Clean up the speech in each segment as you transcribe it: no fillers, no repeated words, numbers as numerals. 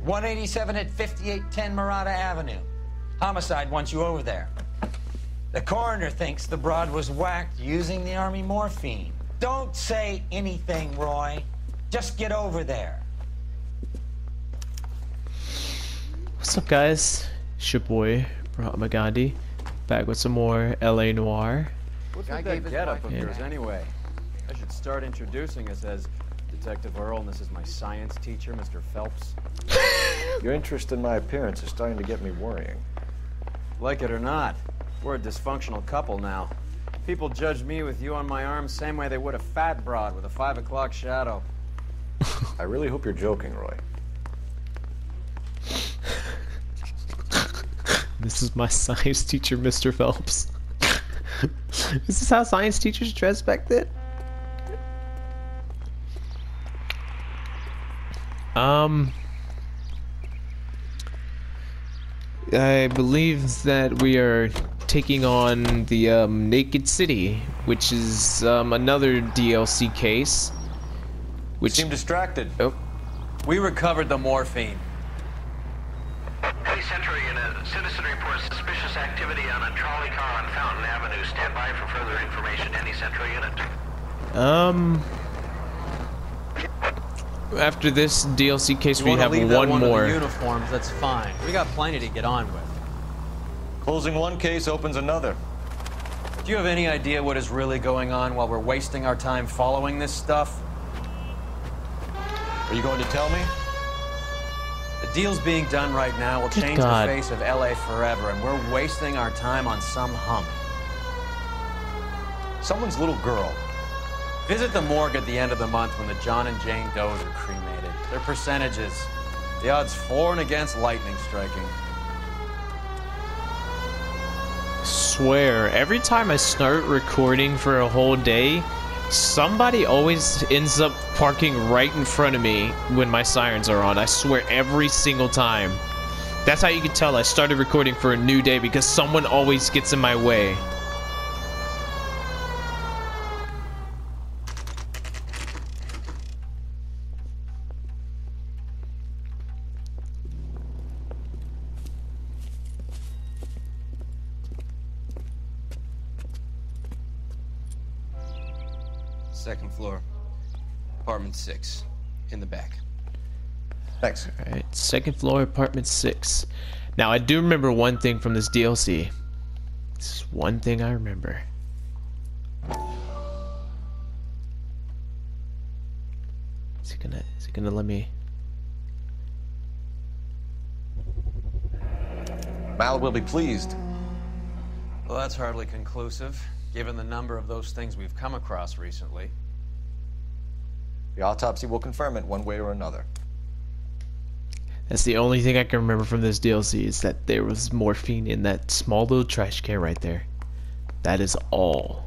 187 at 5810 Murata Avenue. Homicide wants you over there. The coroner thinks the broad was whacked using the Army morphine. Don't say anything, Roy. Just get over there. What's up, guys? It's your boy, Mahatma Gandhi, back with some more LA Noire. What's with that getup of yours anyway? I should start introducing us as Detective Earl, and this is my science teacher, Mr. Phelps. Your interest in my appearance is starting to get me worrying. Like it or not, we're a dysfunctional couple now. People judge me with you on my arm same way they would a fat broad with a 5 o'clock shadow. I really hope you're joking, Roy. This is my science teacher, Mr. Phelps. Is this how science teachers dressed back then? I believe that we are taking on the Naked City, which is another DLC case. Which seem distracted. Oh. We recovered the morphine. Hey, Central Unit. Citizen reports suspicious activity on a trolley car on Fountain Avenue. Stand by for further information. Any Central Unit? After this DLC case, we have one one more. more. Of the uniforms, that's fine. We got plenty to get on with. Closing one case opens another. Do you have any idea what is really going on while we're wasting our time following this stuff? Are you going to tell me? The deals being done right now will change the face of LA forever, and we're wasting our time on some hump. Someone's little girl. Visit the morgue at the end of the month when the John and Jane Does are cremated. Their percentages. The odds for and against lightning striking. Swear, every time I start recording for a whole day, somebody always ends up parking right in front of me when my sirens are on. I swear, every single time. That's how you can tell I started recording for a new day, because someone always gets in my way. Second floor, apartment 6, in the back. Thanks. Alright, second floor, apartment 6. Now, I do remember one thing from this DLC. This is one thing I remember. Is it gonna let me? Mal will be pleased. Well, that's hardly conclusive, given the number of those things we've come across recently. The autopsy will confirm it one way or another. That's the only thing I can remember from this DLC, is that there was morphine in that small little trash can right there. That is all.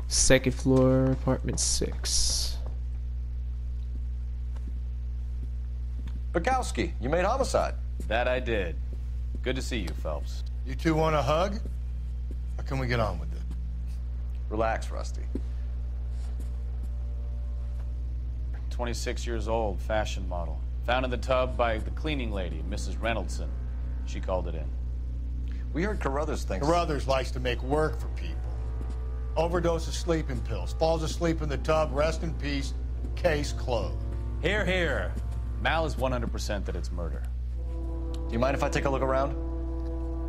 Second floor, apartment 6. Bukowski, you made homicide. That I did. Good to see you, Phelps. You two want a hug? Or can we get on with it? Relax, Rusty. 26 years old, fashion model. Found in the tub by the cleaning lady, Mrs. Reynoldson. She called it in. We heard Carruthers thinks... Carruthers likes to make work for people. Overdose of sleeping pills. Falls asleep in the tub. Rest in peace. Case closed. Here, here. Mal is 100% that it's murder. Do you mind if I take a look around?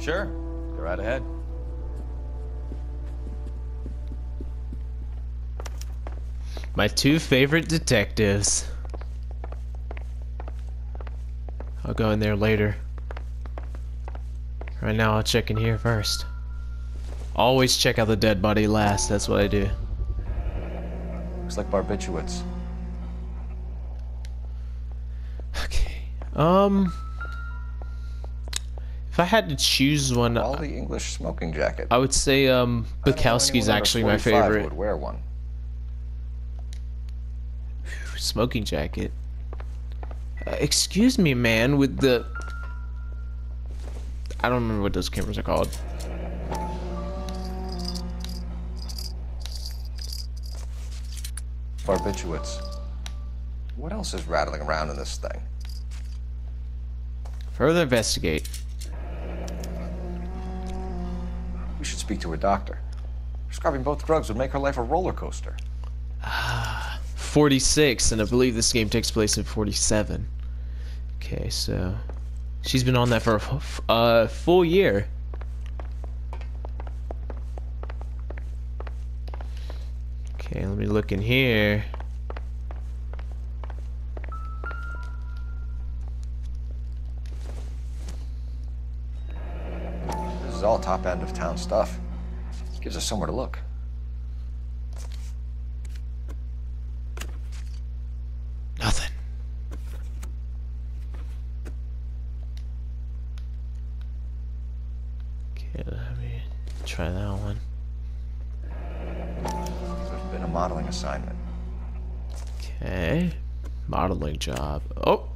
Sure. Go right ahead. My two favorite detectives. I'll go in there later. Right now, I'll check in here first. Always check out the dead body last. That's what I do. Looks like barbiturates. Okay. If I had to choose one, All the English smoking jacket. I would say Bukowski's actually my favorite. Would wear one. Smoking jacket. Excuse me, man, with the... I don't remember what those cameras are called. Barbiturates. What else is rattling around in this thing? Further investigate. We should speak to a doctor. Prescribing both drugs would make her life a roller coaster. 46, and I believe this game takes place in 47. Okay, so she's been on that for a full year. Okay, let me look in here. This is all top end of town stuff. Gives us somewhere to look. Nothing. Okay, let me try that one. There's been a modeling assignment. Okay. Modeling job. Oh!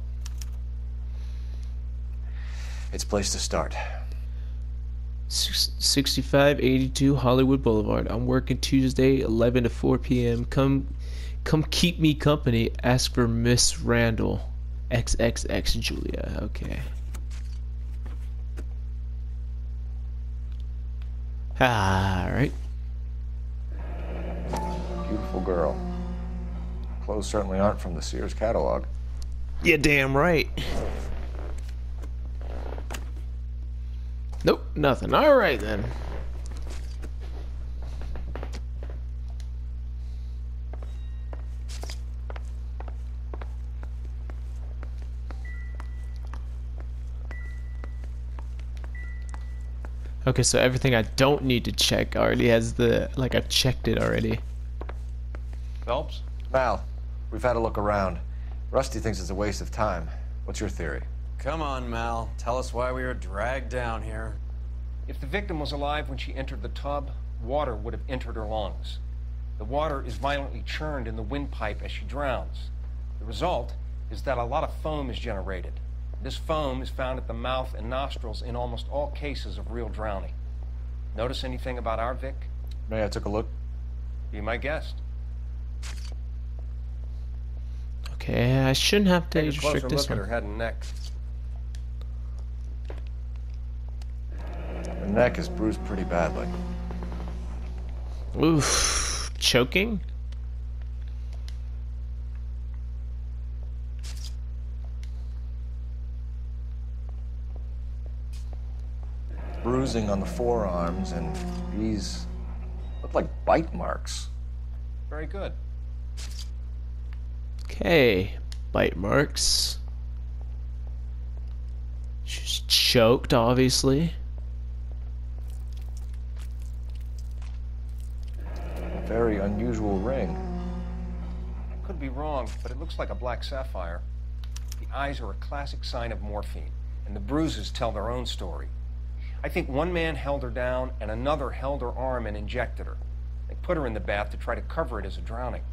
It's a place to start. 6582 Hollywood Boulevard. I'm working Tuesday, 11 to 4 p.m. Come keep me company. Ask for Miss Randall. XXX Julia. Okay. Alright. Beautiful girl. Clothes certainly aren't from the Sears catalog. Yeah, damn right. Nope, nothing. Alright then. Okay, so everything I don't need to check already has the, like, I've checked it already. Phelps? Mal, we've had a look around. Rusty thinks it's a waste of time. What's your theory? Come on, Mal. Tell us why we were dragged down here. If the victim was alive when she entered the tub, water would have entered her lungs. The water is violently churned in the windpipe as she drowns. The result is that a lot of foam is generated. This foam is found at the mouth and nostrils in almost all cases of real drowning. Notice anything about our Vic? May I took a look? Be my guest. Okay, I shouldn't have to Take a closer restrict this look at her one. head and neck. Her neck is bruised pretty badly. Oof. Choking? Bruising on the forearms, and these look like bite marks. Very good. Okay, bite marks. She's choked, obviously. A very unusual ring. I could be wrong, but it looks like a black sapphire. The eyes are a classic sign of morphine, and the bruises tell their own story. I think one man held her down and another held her arm and injected her. They put her in the bath to try to cover it as a drowning.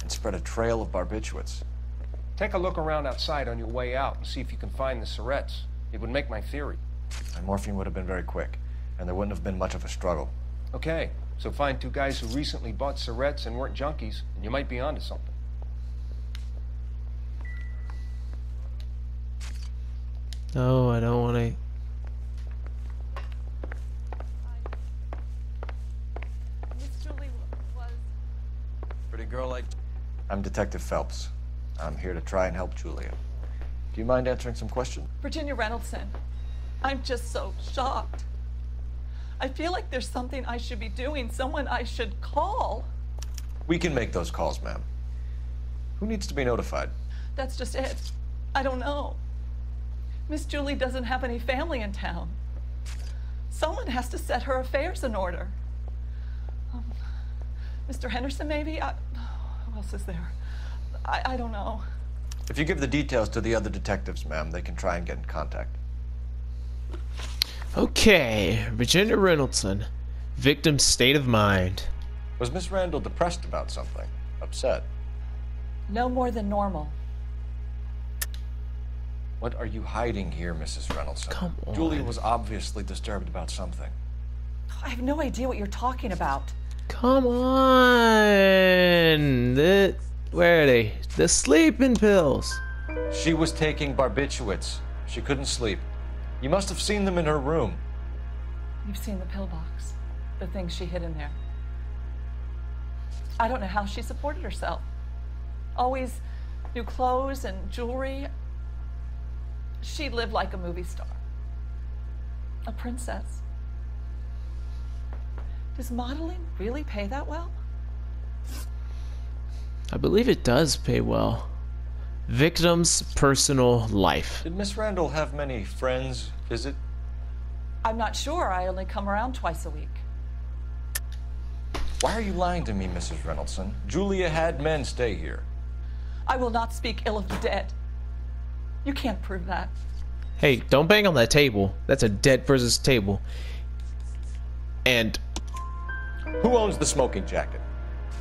And spread a trail of barbiturates. Take a look around outside on your way out and see if you can find the syrettes. It would make my theory. My morphine would have been very quick, and there wouldn't have been much of a struggle. Okay, so find two guys who recently bought syrettes and weren't junkies, and you might be onto something. No, I don't want to. Pretty girl like... I'm Detective Phelps. I'm here to try and help Julia. Do you mind answering some questions? Virginia Reynoldson, I'm just so shocked. I feel like there's something I should be doing, someone I should call. We can make those calls, ma'am. Who needs to be notified? That's just it. I don't know. Miss Julie doesn't have any family in town. Someone has to set her affairs in order. Mr. Henderson, maybe? Who else is there? I don't know. If you give the details to the other detectives, ma'am, they can try and get in contact. Okay, Virginia Reynoldson. Victim's state of mind. Was Miss Randall depressed about something? Upset? No more than normal. What are you hiding here, Mrs. Reynoldson? Come on. Julia was obviously disturbed about something. I have no idea what you're talking about. Come on. Where are they? The sleeping pills. She was taking barbiturates. She couldn't sleep. You must have seen them in her room. You've seen the pillbox, the things she hid in there. I don't know how she supported herself. Always new clothes and jewelry. She lived like a movie star. A princess. Does modeling really pay that well? I believe it does pay well. Victim's personal life. Did Miss Randall have many friends visit? I'm not sure. I only come around twice a week. Why are you lying to me, Mrs. Reynoldson? Julia had men stay here. I will not speak ill of the dead. You can't prove that. Hey, don't bang on that table. That's a dead person's table. And who owns the smoking jacket?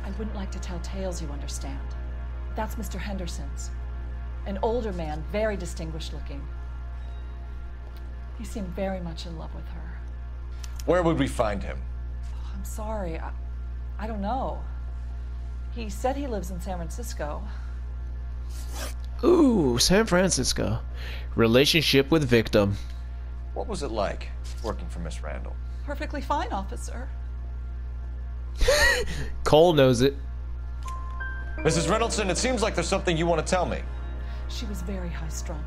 I wouldn't like to tell tales, you understand. That's Mr. Henderson's. An older man, very distinguished looking. He seemed very much in love with her. Where would we find him? Oh, I'm sorry. I don't know. He said he lives in San Francisco. ooh, San Francisco. Relationship with victim. What was it like working for Miss Randall? Perfectly fine, officer. Cole knows it. Mrs. Reynoldson, it seems like there's something you want to tell me. She was very high-strung.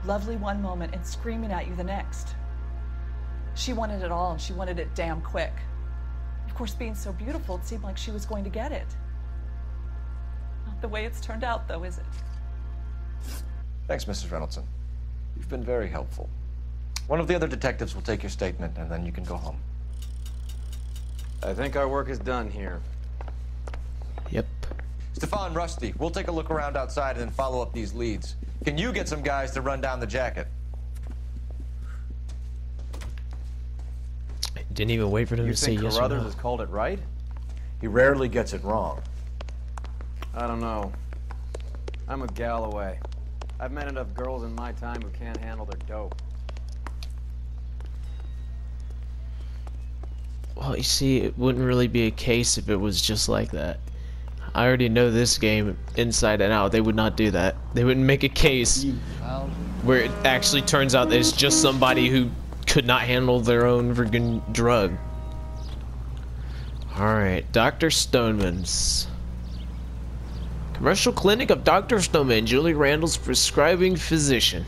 Lovely one moment and screaming at you the next. She wanted it all, and she wanted it damn quick. Of course, being so beautiful, it seemed like she was going to get it. Not the way it's turned out, though, is it? Thanks, Mrs. Reynoldson. You've been very helpful. One of the other detectives will take your statement, and then you can go home. I think our work is done here. Yep. Stefan, Rusty, we'll take a look around outside and then follow up these leads. Can you get some guys to run down the jacket? Didn't even wait for them to say yes or no. You think Carruthers has called it right? He rarely gets it wrong. I don't know. I'm a Galloway. I've met enough girls in my time who can't handle their dope. Well, you see, it wouldn't really be a case if it was just like that. I already know this game inside and out. They would not do that. They wouldn't make a case where it actually turns out that it's just somebody who could not handle their own friggin' drug. Alright, Dr. Stoneman's. Commercial clinic of Dr. Stoneman, Julie Randall's prescribing physician.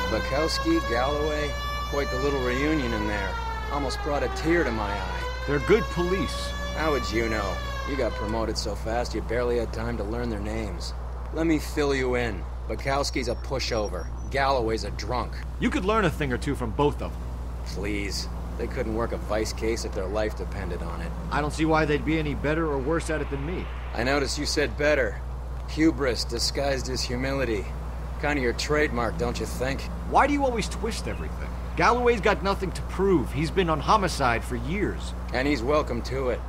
Bukowski, Galloway, quite the little reunion in there. Almost brought a tear to my eye. They're good police. How would you know? You got promoted so fast you barely had time to learn their names. Let me fill you in. Bukowski's a pushover. Galloway's a drunk. You could learn a thing or two from both of them. Please. They couldn't work a vice case if their life depended on it. I don't see why they'd be any better or worse at it than me. I noticed you said better. Hubris disguised as humility. Kind of your trademark, don't you think? Why do you always twist everything? Galloway's got nothing to prove. He's been on homicide for years. And he's welcome to it.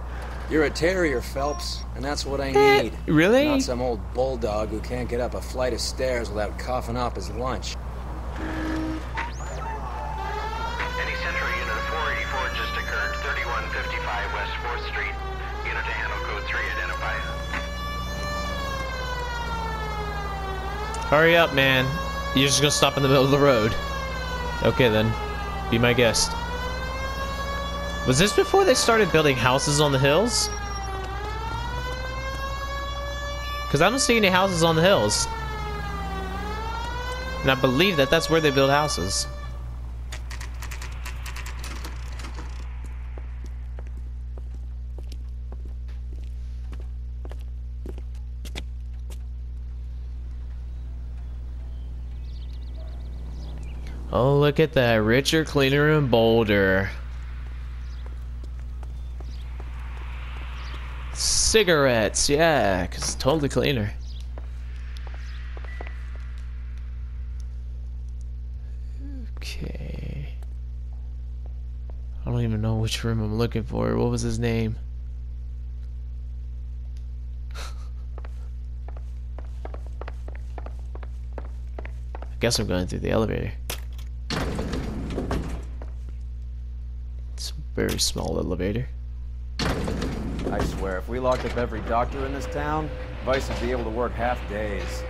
You're a terrier, Phelps, and that's what I need. Really? Not some old bulldog who can't get up a flight of stairs without coughing up his lunch. Any Central Unit 484 just occurred, 3155 West 4th Street. Unit to handle code 3, identify. Hurry up, man. You're just gonna stop in the middle of the road. Okay, then. Be my guest. Was this before they started building houses on the hills? Because I don't see any houses on the hills. And I believe that that's where they build houses. Oh, look at that. Richer, cleaner, and bolder. Cigarettes, yeah, because it's totally cleaner. Okay. I don't even know which room I'm looking for. What was his name? I guess I'm going through the elevator. It's a very small elevator. I swear, if we locked up every doctor in this town, Vice would be able to work half days.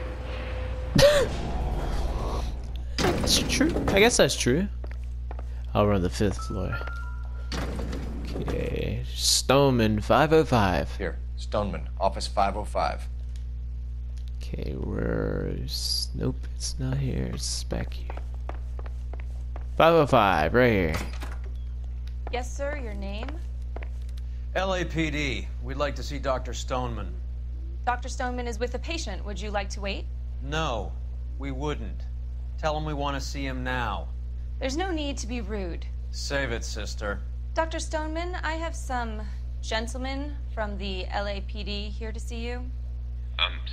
That's true. I guess that's true. I'll run the 5th floor. Okay. Stoneman 505. Here, Stoneman, office 505. Okay, where's... Nope, it's not here. It's back here. 505, right here. Yes, sir, your name? LAPD. We'd like to see Dr. Stoneman. Dr. Stoneman is with a patient. Would you like to wait? No, we wouldn't. Tell him we want to see him now. There's no need to be rude. Save it, sister. Dr. Stoneman, I have some gentlemen from the LAPD here to see you.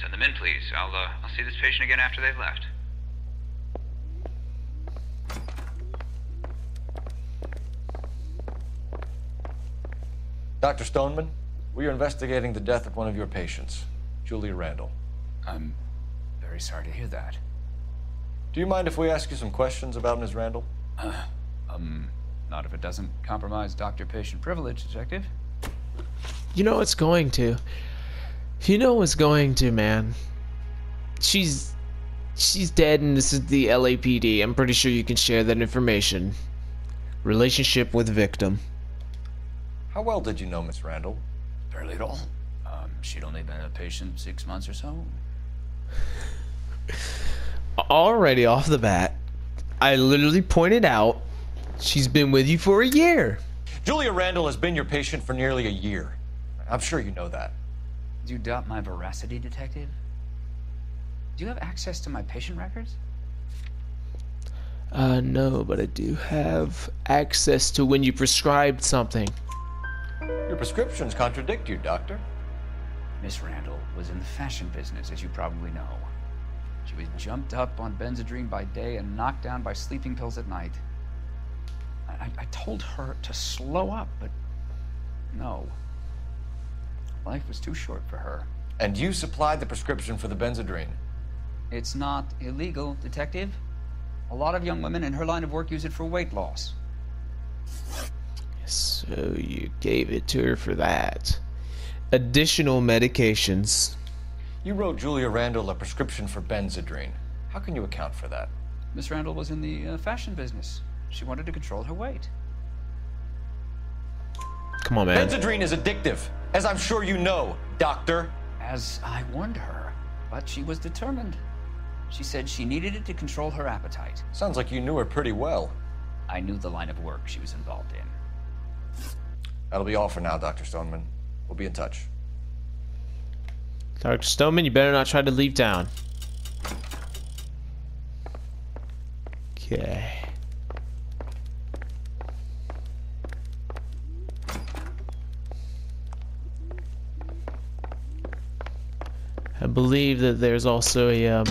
Send them in, please. I'll see this patient again after they've left. Dr. Stoneman, we are investigating the death of one of your patients, Julia Randall. I'm very sorry to hear that. Do you mind if we ask you some questions about Ms. Randall? Not if it doesn't compromise doctor-patient privilege, Detective. You know it's going to. You know it's going to, man. She's dead and this is the LAPD. I'm pretty sure you can share that information. Relationship with victim. How well did you know Miss Randall? Barely at all. She'd only been a patient 6 months or so. Already off the bat, I literally pointed out she's been with you for a year. Julia Randall has been your patient for nearly a year. I'm sure you know that. Do you doubt my veracity, Detective? Do you have access to my patient records? No, but I do have access to when you prescribed something. Your prescriptions contradict you, Doctor. Miss Randall was in the fashion business, as you probably know. She was jumped up on Benzedrine by day and knocked down by sleeping pills at night. I told her to slow up, but no. Life was too short for her. And you supplied the prescription for the Benzedrine? It's not illegal, Detective. A lot of young women in her line of work use it for weight loss. So you gave it to her for that. Additional medications. You wrote Julia Randall a prescription for Benzedrine. How can you account for that? Miss Randall was in the fashion business. She wanted to control her weight. Come on, man. Benzedrine is addictive, as I'm sure you know, Doctor. As I warned her, but she was determined. She said she needed it to control her appetite. Sounds like you knew her pretty well. I knew the line of work she was involved in. That'll be all for now, Dr. Stoneman. We'll be in touch. Dr. Stoneman, you better not try to leave town. Okay. I believe that there's also a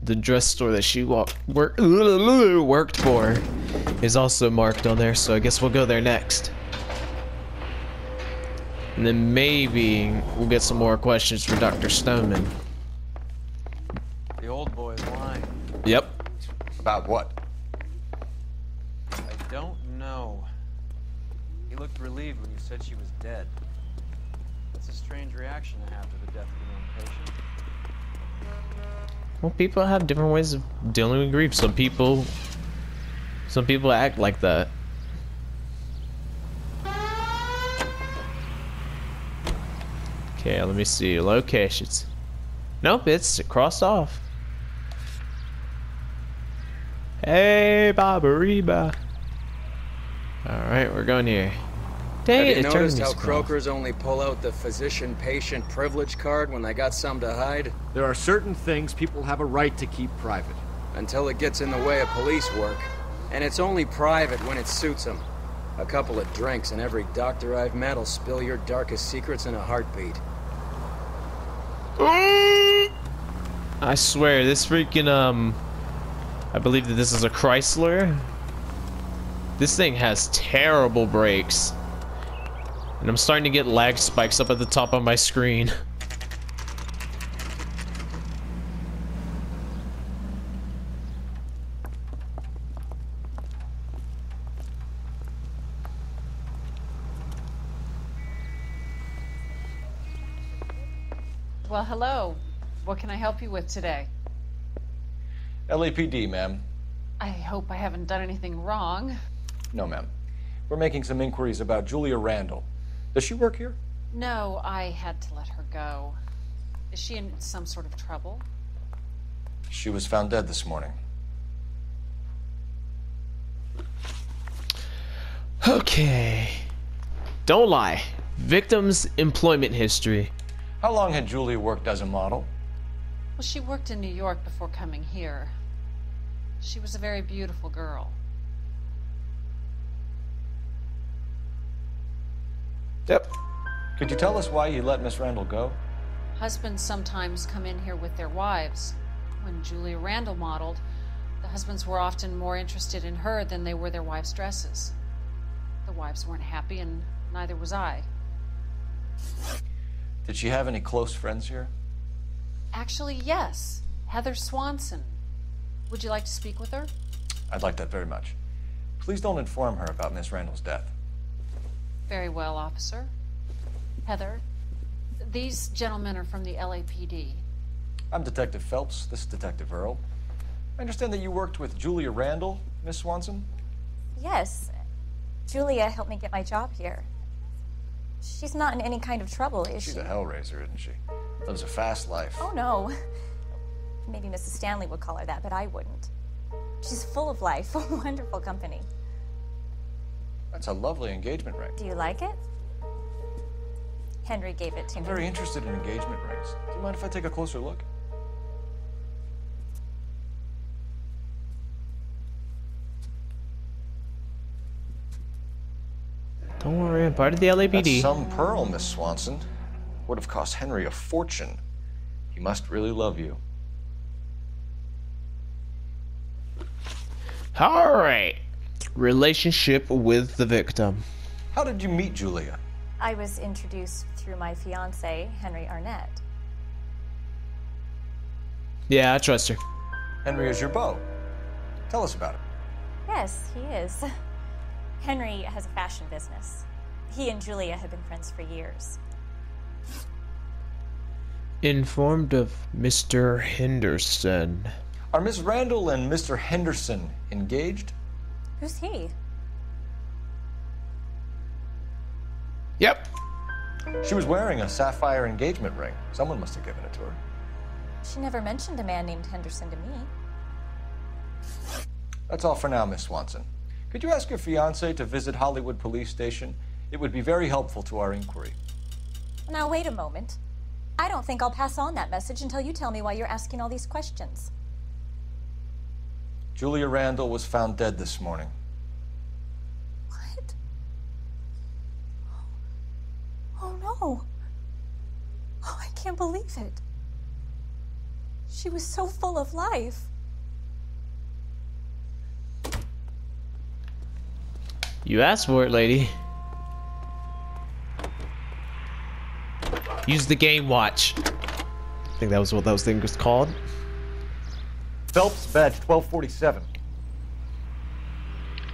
the dress store that she worked for is also marked on there, so I guess we'll go there next. And then maybe we'll get some more questions for Dr. Stoneman. The old boy is lying. Yep. About what? I don't know. He looked relieved when you said she was dead. That's a strange reaction to have to the death of your own patient. Well, people have different ways of dealing with grief. Some people act like that. Okay, let me see locations. Nope, it's crossed off. Hey, Barbariba. All right, we're going here. Dang, Have you it noticed turned how me croakers only pull out the physician-patient privilege card when they got something to hide? There are certain things people have a right to keep private. Until it gets in the way of police work. And it's only private when it suits them. A couple of drinks and every doctor I've met will spill your darkest secrets in a heartbeat. I swear, this freaking, I believe that this is a Chrysler. This thing has terrible brakes. And I'm starting to get lag spikes up at the top of my screen. Well, hello. What can I help you with today? LAPD, ma'am. I hope I haven't done anything wrong. No, ma'am. We're making some inquiries about Julia Randall. Does she work here? No, I had to let her go. Is she in some sort of trouble? She was found dead this morning. Okay. Don't lie. Victim's employment history. How long had Julia worked as a model? Well, she worked in New York before coming here. She was a very beautiful girl. Yep. Could you tell us why you let Miss Randall go? Husbands sometimes come in here with their wives. When Julia Randall modeled, the husbands were often more interested in her than they were their wives' dresses. The wives weren't happy, and neither was I. Did she have any close friends here? Actually, yes. Heather Swanson. Would you like to speak with her? I'd like that very much. Please don't inform her about Miss Randall's death. Very well, officer. Heather, these gentlemen are from the LAPD. I'm Detective Phelps. This is Detective Earl. I understand that you worked with Julia Randall, Miss Swanson? Yes. Julia helped me get my job here. She's not in any kind of trouble, is she? She's a hellraiser, isn't she? Lives a fast life. Oh, no. Maybe Mrs. Stanley would call her that, but I wouldn't. She's full of life, a wonderful company. That's a lovely engagement ring. Do you like it? Henry gave it to I'm me. very interested in engagement rings. Do you mind if I take a closer look? Don't worry, I'm part of the LAPD. That's some pearl, Miss Swanson. Would have cost Henry a fortune. He must really love you. Alright. Relationship with the victim. How did you meet Julia? I was introduced through my fiancé, Henry Arnett. Yeah, I trust her. Henry is your beau. Tell us about it. Yes, he is. Henry has a fashion business. He and Julia have been friends for years. Informed of Mr. Henderson. Are Miss Randall and Mr. Henderson engaged? Who's he? Yep. She was wearing a sapphire engagement ring. Someone must have given it to her. She never mentioned a man named Henderson to me. That's all for now, Miss Swanson. Could you ask your fiancé to visit Hollywood Police Station? It would be very helpful to our inquiry. Now, wait a moment. I don't think I'll pass on that message until you tell me why you're asking all these questions. Julia Randall was found dead this morning. What? Oh, no. Oh, I can't believe it. She was so full of life. You asked for it, lady. Use the game watch. I think that was what those things was called. Phelps, badge 1247.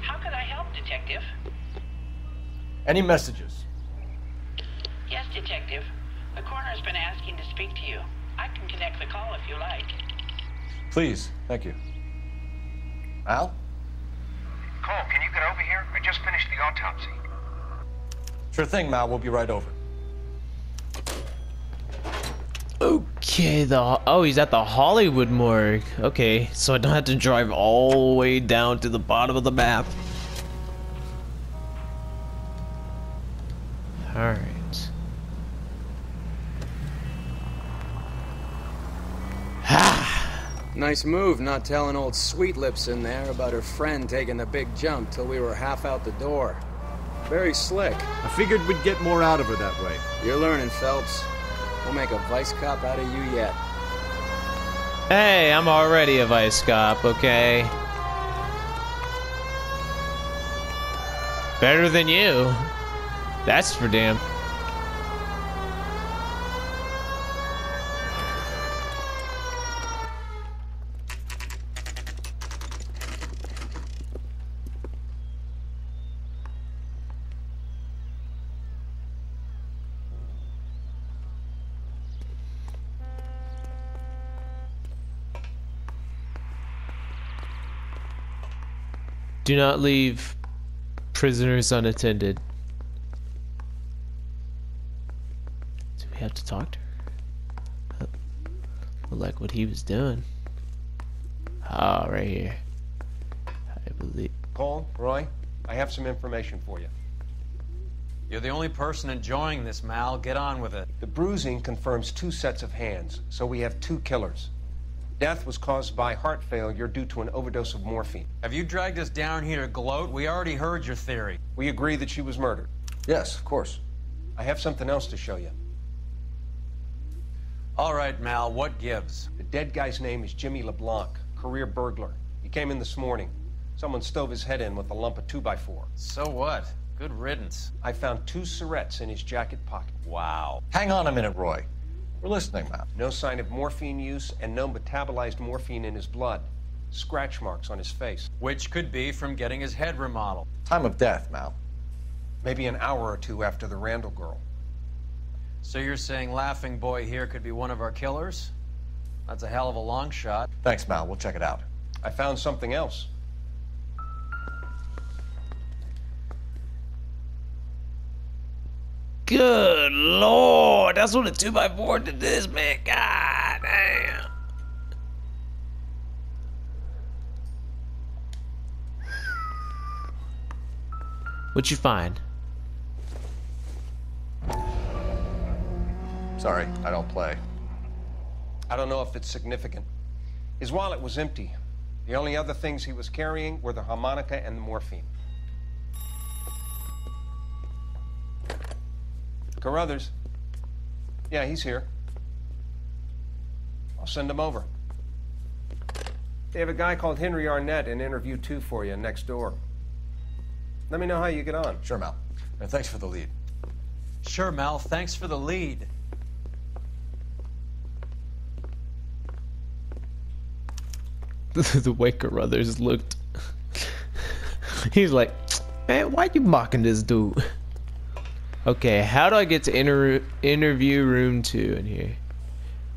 How could I help, Detective? Any messages? Yes, Detective. The coroner's been asking to speak to you. I can connect the call if you like. Please, thank you. Al? Cole, can you get over here? I just finished the autopsy. Sure thing, Mal. We'll be right over. Okay, oh, he's at the Hollywood morgue. Okay, so I don't have to drive all the way down to the bottom of the map. Alright. Nice move not telling old Sweet Lips in there about her friend taking the big jump till we were half out the door. Very slick. I figured we'd get more out of her that way. You're learning, Phelps. We'll make a vice cop out of you yet. Hey, I'm already a vice cop, okay? Better than you. That's for damn. Do not leave prisoners unattended. Do we have to talk to her? Look like what he was doing. Ah, right here. I believe. Cole, Roy, I have some information for you. You're the only person enjoying this, Mal. Get on with it. The bruising confirms 2 sets of hands, so we have 2 killers. Death was caused by heart failure due to an overdose of morphine. Have you dragged us down here to gloat? We already heard your theory. We agree that she was murdered. Yes, of course. I have something else to show you. All right, Mal, what gives? The dead guy's name is Jimmy LeBlanc, career burglar. He came in this morning. Someone stove his head in with a lump of 2x4. So what? Good riddance. I found 2 cigarettes in his jacket pocket. Wow. Hang on a minute, Roy. We're listening, Matt. No sign of morphine use and no metabolized morphine in his blood. Scratch marks on his face. Which could be from getting his head remodeled. Time of death, Mal. Maybe an hour or 2 after the Randall girl. So you're saying Laughing Boy here could be one of our killers? That's a hell of a long shot. Thanks, Mal. We'll check it out. I found something else. Good Lord, that's what a 2x4 did this, man. God damn. What'd you find? Sorry, I don't play. I don't know if it's significant. His wallet was empty. The only other things he was carrying were the harmonica and the morphine. Carruthers. Yeah, he's here. I'll send him over. They have a guy called Henry Arnett in interview 2 for you next door. Let me know how you get on. Sure, Mal. And thanks for the lead. Sure, Mal. Thanks for the lead. The way Carruthers looked. He's like, man, why you mocking this dude? Okay, how do I get to interview room 2 in here?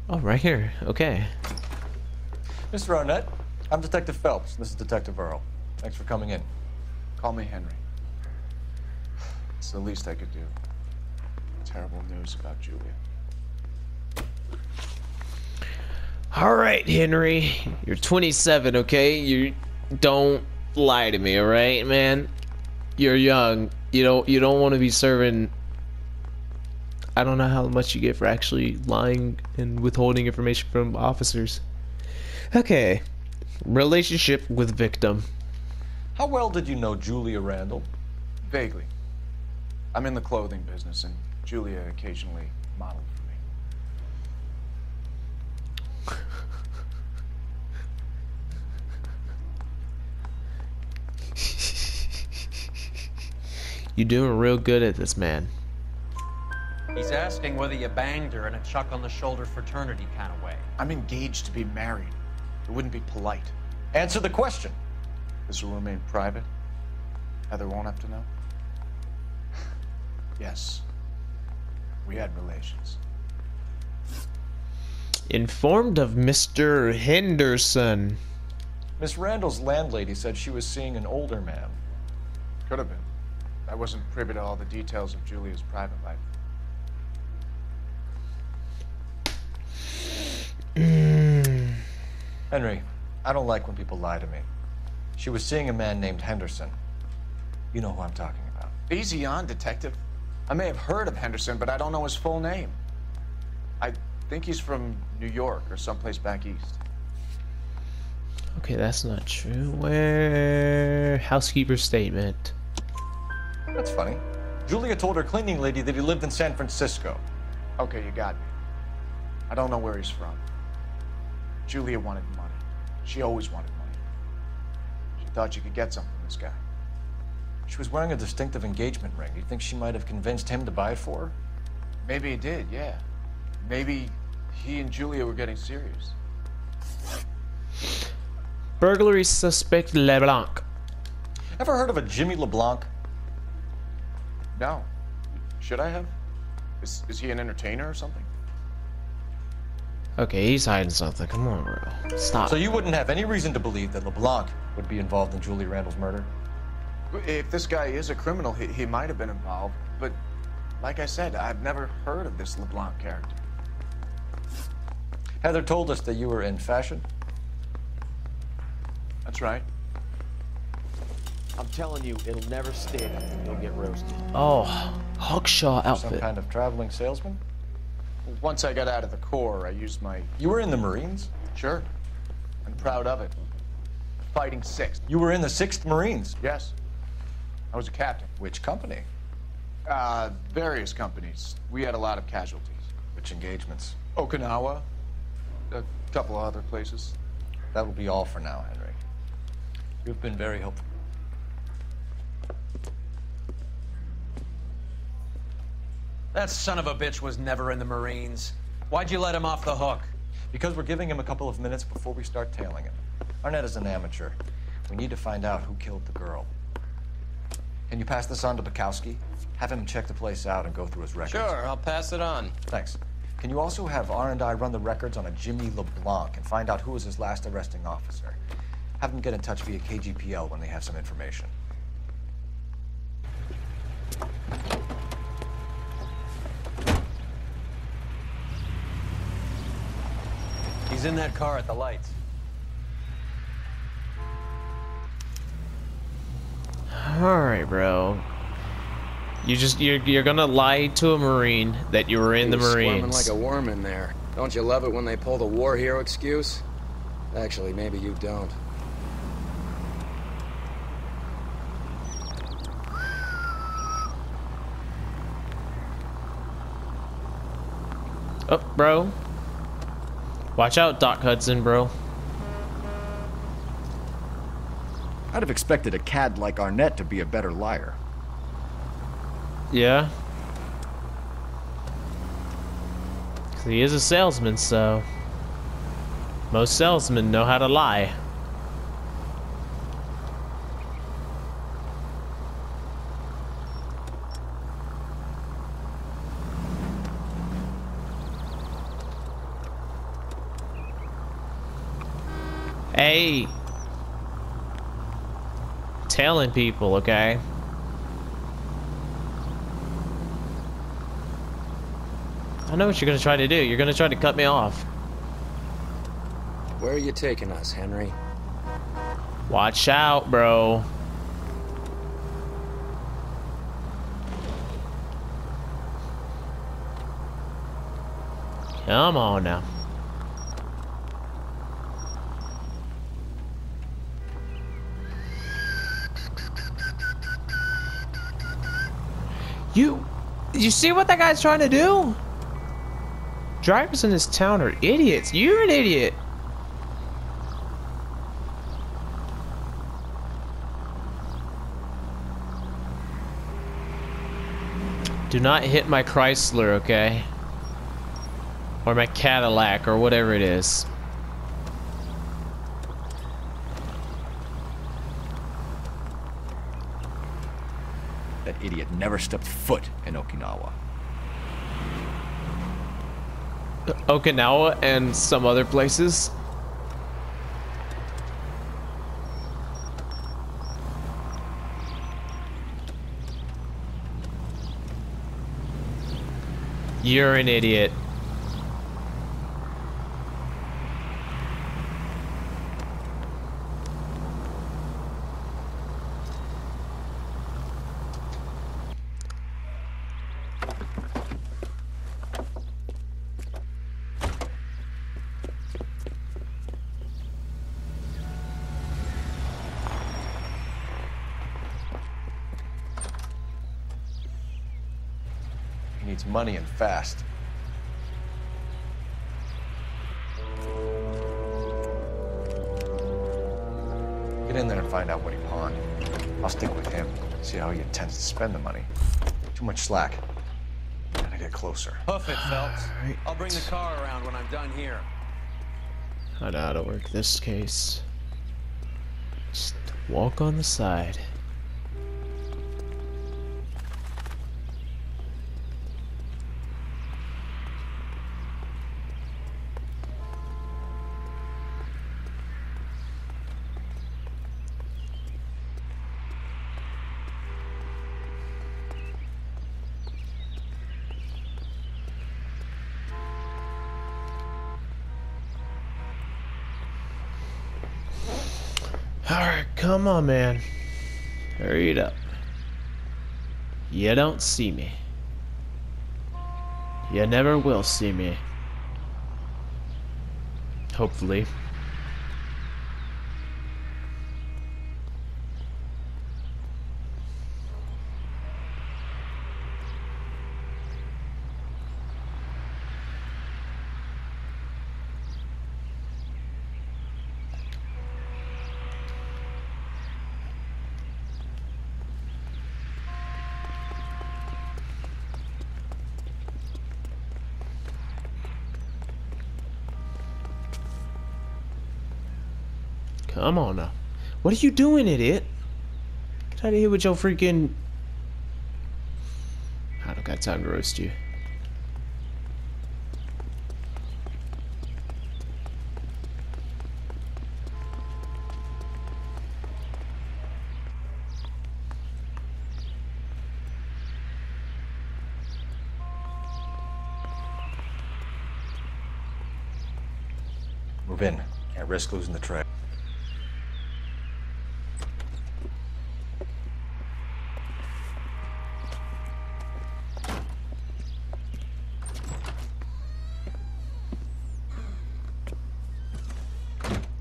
Oh, right here. Okay. Mr. Arnett, I'm Detective Phelps. This is Detective Earl. Thanks for coming in. Call me Henry. It's the least I could do. Terrible news about Julia. All right, Henry. You're 27, okay? You don't lie to me, all right, man? You're young. You don't want to be serving. I don't know how much you get for actually lying and withholding information from officers. Okay. Relationship with victim. How well did you know Julia Randall? Vaguely. I'm in the clothing business, and Julia occasionally modeled for me. You're doing real good at this, man. He's asking whether you banged her in a chuck on the shoulder fraternity kind of way. I'm engaged to be married. It wouldn't be polite. Answer the question. This will remain private. Heather won't have to know. Yes. We had relations. Informed of Mr. Henderson. Miss Randall's landlady said she was seeing an older man. Could have been. I wasn't privy to all the details of Julia's private life. Henry, I don't like when people lie to me. She was seeing a man named Henderson. You know who I'm talking about. Easy on, Detective. I may have heard of Henderson, but I don't know his full name. I think he's from New York or someplace back east. Okay, that's not true. Where? Housekeeper statement. That's funny. Julia told her cleaning lady that he lived in San Francisco. Okay, you got me. I don't know where he's from. Julia wanted money. She always wanted money. She thought she could get something from this guy. She was wearing a distinctive engagement ring. Do you think she might have convinced him to buy it for her? Maybe he did, yeah. Maybe he and Julia were getting serious. Burglary suspect LeBlanc. Ever heard of a Jimmy LeBlanc? No. Should I have? Is he an entertainer or something? Okay, he's hiding something. Come on, bro. Stop. So you wouldn't have any reason to believe that LeBlanc would be involved in Julia Randall's murder? If this guy is a criminal, he might have been involved. But like I said, I've never heard of this LeBlanc character. Heather told us that you were in fashion. That's right. I'm telling you, it'll never stick. You'll get roasted. Oh, Hawkshaw outfit. Some kind of traveling salesman? Once I got out of the Corps, I used my... You were in the Marines? Sure. I'm proud of it. Fighting 6th. You were in the 6th Marines? Yes. I was a captain. Which company? Various companies. We had a lot of casualties. Which engagements? Okinawa. A couple of other places. That will be all for now, Henry. You've been very helpful. That son of a bitch was never in the Marines. Why'd you let him off the hook? Because we're giving him a couple of minutes before we start tailing him. Arnett is an amateur. We need to find out who killed the girl. Can you pass this on to Bukowski? Have him check the place out and go through his records. Sure, I'll pass it on. Thanks. Can you also have R&I run the records on a Jimmy LeBlanc and find out who was his last arresting officer? Have them get in touch via KGPL when they have some information. He's in that car at the lights. Alright, bro. You're gonna lie to a Marine that you were in the Squirming Marines. like a worm in there. Don't you love it when they pull the war hero excuse? Actually, maybe you don't. Oh, bro. Watch out, Doc Hudson, bro. I'd have expected a cad like Arnett to be a better liar. Yeah. He is a salesman, so... most salesmen know how to lie. Hey! Telling people, okay? I know what you're gonna try to do. You're gonna try to cut me off. Where are you taking us, Henry? Watch out, bro. Come on now. You see what that guy's trying to do? Drivers in this town are idiots. You're an idiot. Do not hit my Chrysler, okay? Or my Cadillac, or whatever it is. That idiot never stepped foot in Okinawa. Okinawa and some other places. You're an idiot. He needs money and fast. Get in there and find out what he pawned. I'll stick with him, see how he intends to spend the money. Too much slack. Gotta get closer. Hoof it, Phelps. I'll bring the car around when I'm done here. I know how to work this case. Just walk on the side. Alright, come on, man. Hurry it up. You don't see me. You never will see me. Hopefully. Come on now. What are you doing, idiot? Get out of here with your freaking... I don't got time to roast you. Move in. Can't risk losing the trail.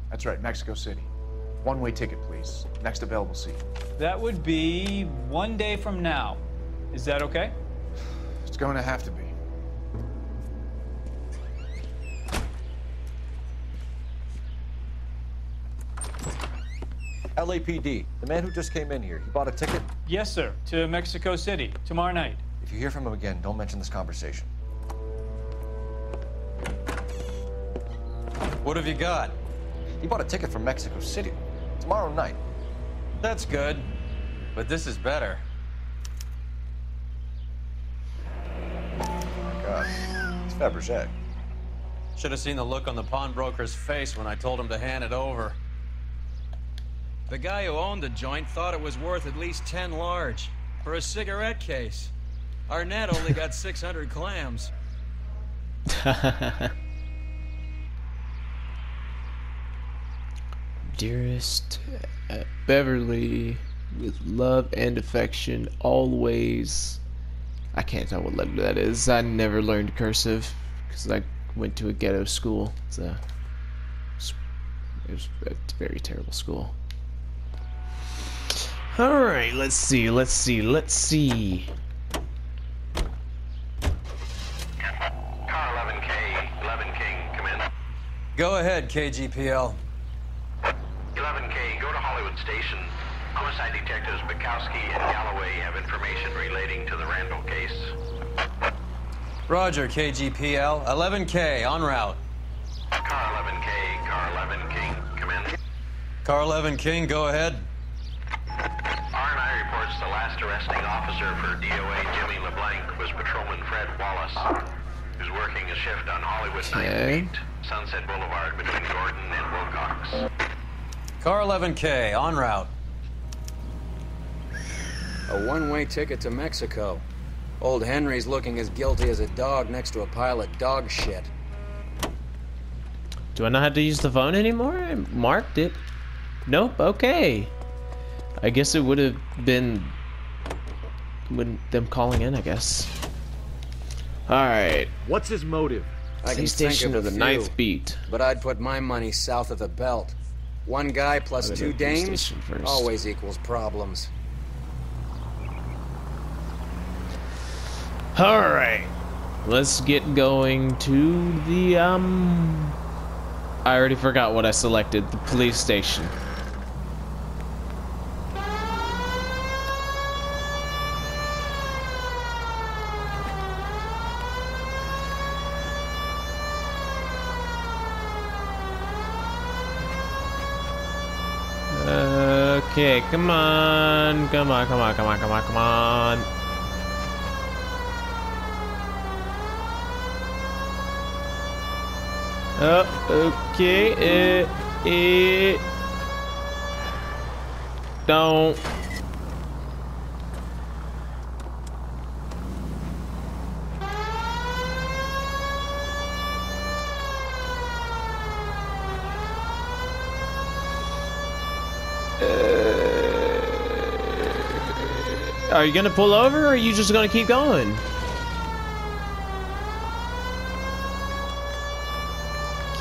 That's right, Mexico City. One-way ticket, please. Next available seat. That would be 1 day from now. Is that okay? It's going to have to be. LAPD, the man who just came in here, he bought a ticket? Yes, sir. To Mexico City, tomorrow night. If you hear from him again, don't mention this conversation. What have you got? He bought a ticket from Mexico City. Tomorrow night. That's good. But this is better. Oh my God. It's Fabergé. Should have seen the look on the pawnbroker's face when I told him to hand it over. The guy who owned the joint thought it was worth at least 10 large for a cigarette case. Arnett only got 600 clams. Dearest Beverly, with love and affection, always. I can't tell what letter that is. I never learned cursive because I went to a ghetto school. It was a very terrible school. Alright, let's see. Car 11K, 11 King, come in. Go ahead, KGPL. 11K, go to Hollywood Station. Homicide detectives Bukowski and Galloway have information relating to the Randall case. Roger, KGPL. 11K, en route. Car 11K, Car 11 King, come in. Car 11 King, go ahead. R&I reports the last arresting officer for DOA Jimmy LeBlanc was Patrolman Fred Wallace, who's working a shift on Hollywood 9th Street, Sunset Boulevard between Gordon and Wilcox. Car 11K, en route. A one-way ticket to Mexico. Old Henry's looking as guilty as a dog next to a pile of dog shit. Do I not have to use the phone anymore? I marked it. Nope, okay. I guess it would have been them calling in, I guess. Alright. What's his motive? I can PlayStation think of to a the few, 9th beat. But I'd put my money south of the belt. One guy plus I'll go two to dames PlayStation first. always equals problems. Alright. Let's get going to the, I already forgot what I selected. The police station. Okay, come on. Come on. Oh, okay. Don't. Are you gonna pull over, or are you just gonna keep going?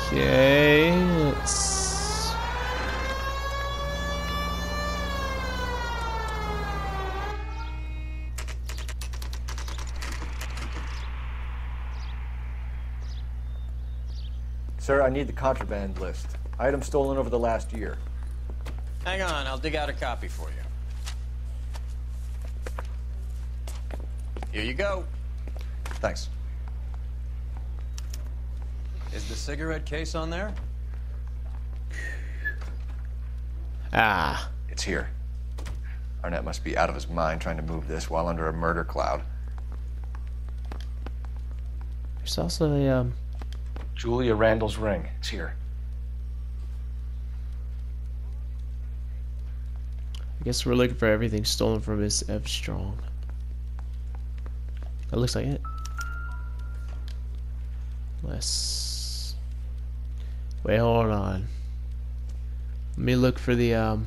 Okay, let's... Sir, I need the contraband list. Items stolen over the last year. Hang on, I'll dig out a copy for you. Here you go. Thanks. Is the cigarette case on there? Ah. It's here. Arnett must be out of his mind trying to move this while under a murder cloud. There's also a, Julia Randall's ring. It's here. I guess we're looking for everything stolen from Miss F. Strong. That looks like it. Let's... Wait, hold on. Let me look for the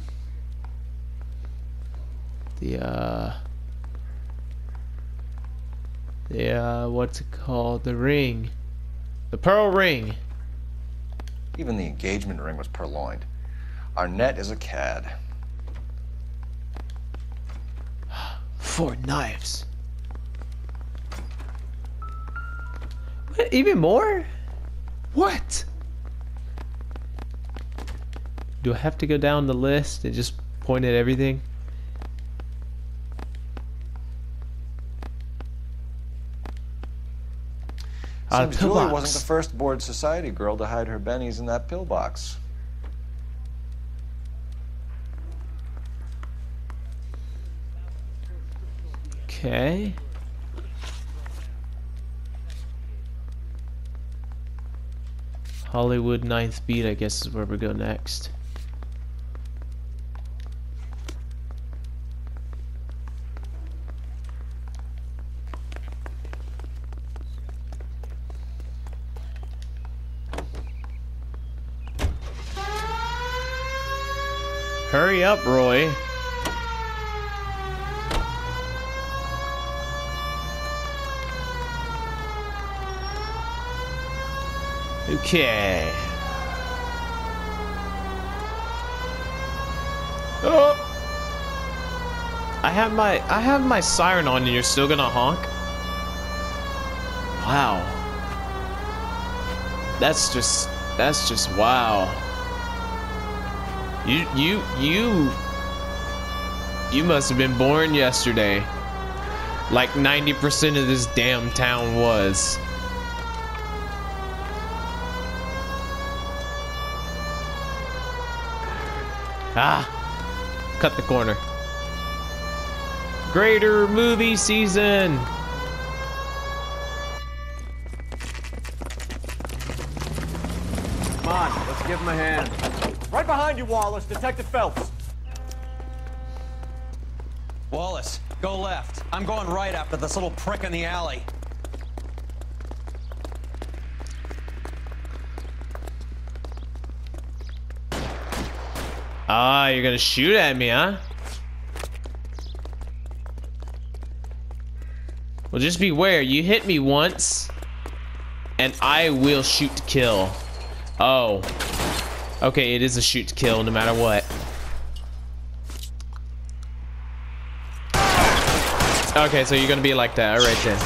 what's it called? The ring. The pearl ring. Even the engagement ring was purloined. Arnett is a cad. 4 knives. What? Even more? What? Do I have to go down the list and just point at everything? Seems Julie wasn't the first bored society girl to hide her bennies in that pillbox. Okay. Hollywood 9th Beat, I guess, is where we go next. Hurry up, Roy. Okay. Oh. I have my siren on and you're still gonna honk? Wow. That's just wow. You must have been born yesterday. Like 90% of this damn town was. Ah, cut the corner. Greater movie season. Come on, let's give him a hand. Right behind you, Wallace. Detective Phelps. Wallace, go left. I'm going right after this little prick in the alley. Ah, you're gonna shoot at me, huh? Well, just beware. You hit me once, and I will shoot to kill. Oh. Okay, it is a shoot to kill no matter what. Okay, so you're gonna be like that. Alright then.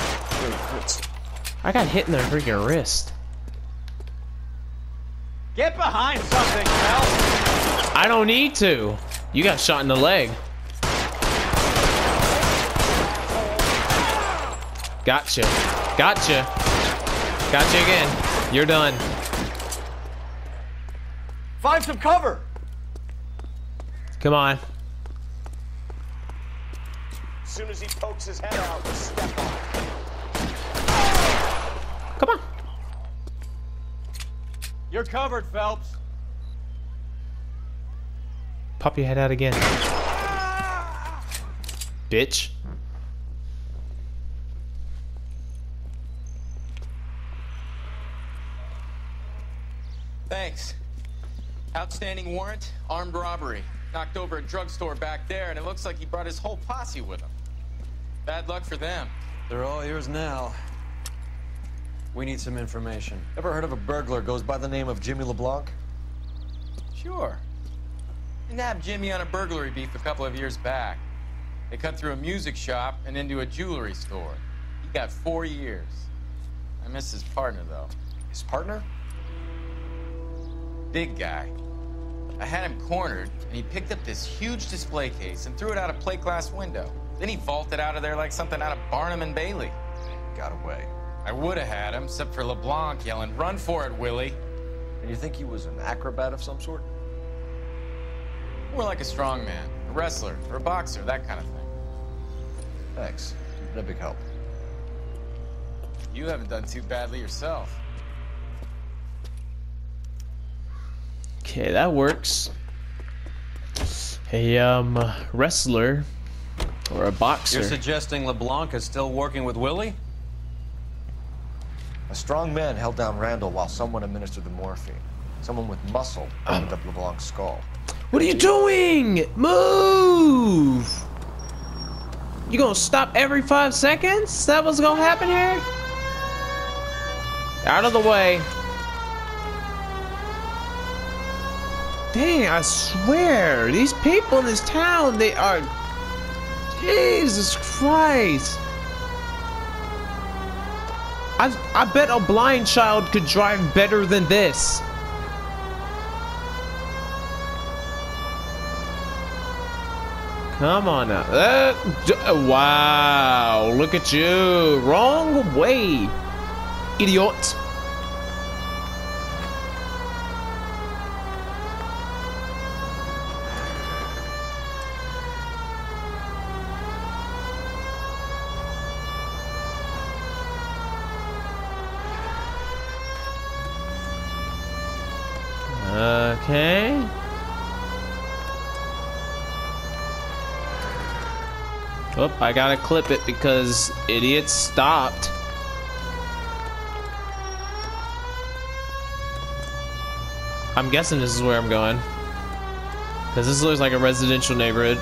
I got hit in the freaking wrist. Get behind something, Phelps. I don't need to. You got shot in the leg. Gotcha. Gotcha. Gotcha again. You're done. Find some cover. Come on. As soon as he pokes his head out, we'll step on it. Come on. You're covered, Phelps. Pop your head out again. Bitch. Thanks. Outstanding warrant, armed robbery. Knocked over a drugstore back there, and it looks like he brought his whole posse with him. Bad luck for them. They're all yours now. We need some information. Ever heard of a burglar goes by the name of Jimmy LeBlanc? Sure. I nabbed Jimmy on a burglary beef a couple of years back. They cut through a music shop and into a jewelry store. He got 4 years. I miss his partner, though. His partner? Big guy. I had him cornered, and he picked up this huge display case and threw it out a plate glass window. Then he vaulted out of there like something out of Barnum and Bailey. Got away. I would have had him, except for LeBlanc yelling, "Run for it, Willie!" And you think he was an acrobat of some sort? More like a strongman, a wrestler, or a boxer, that kind of thing. Thanks. You've been a big help. You haven't done too badly yourself. Okay, that works. A wrestler or a boxer. You're suggesting LeBlanc is still working with Willie? A strong man held down Randall while someone administered the morphine. Someone with muscle opened up LeBlanc's skull. What are you doing? Move! You gonna stop every 5 seconds? Is that what's gonna happen here? Out of the way. Dang, I swear, these people in this town, they are... Jesus Christ. I bet a blind child could drive better than this. Come on now. Wow, look at you. Wrong way, idiot. Okay. Oh, I gotta clip it because idiot stopped. I'm guessing this is where I'm going. Because this looks like a residential neighborhood.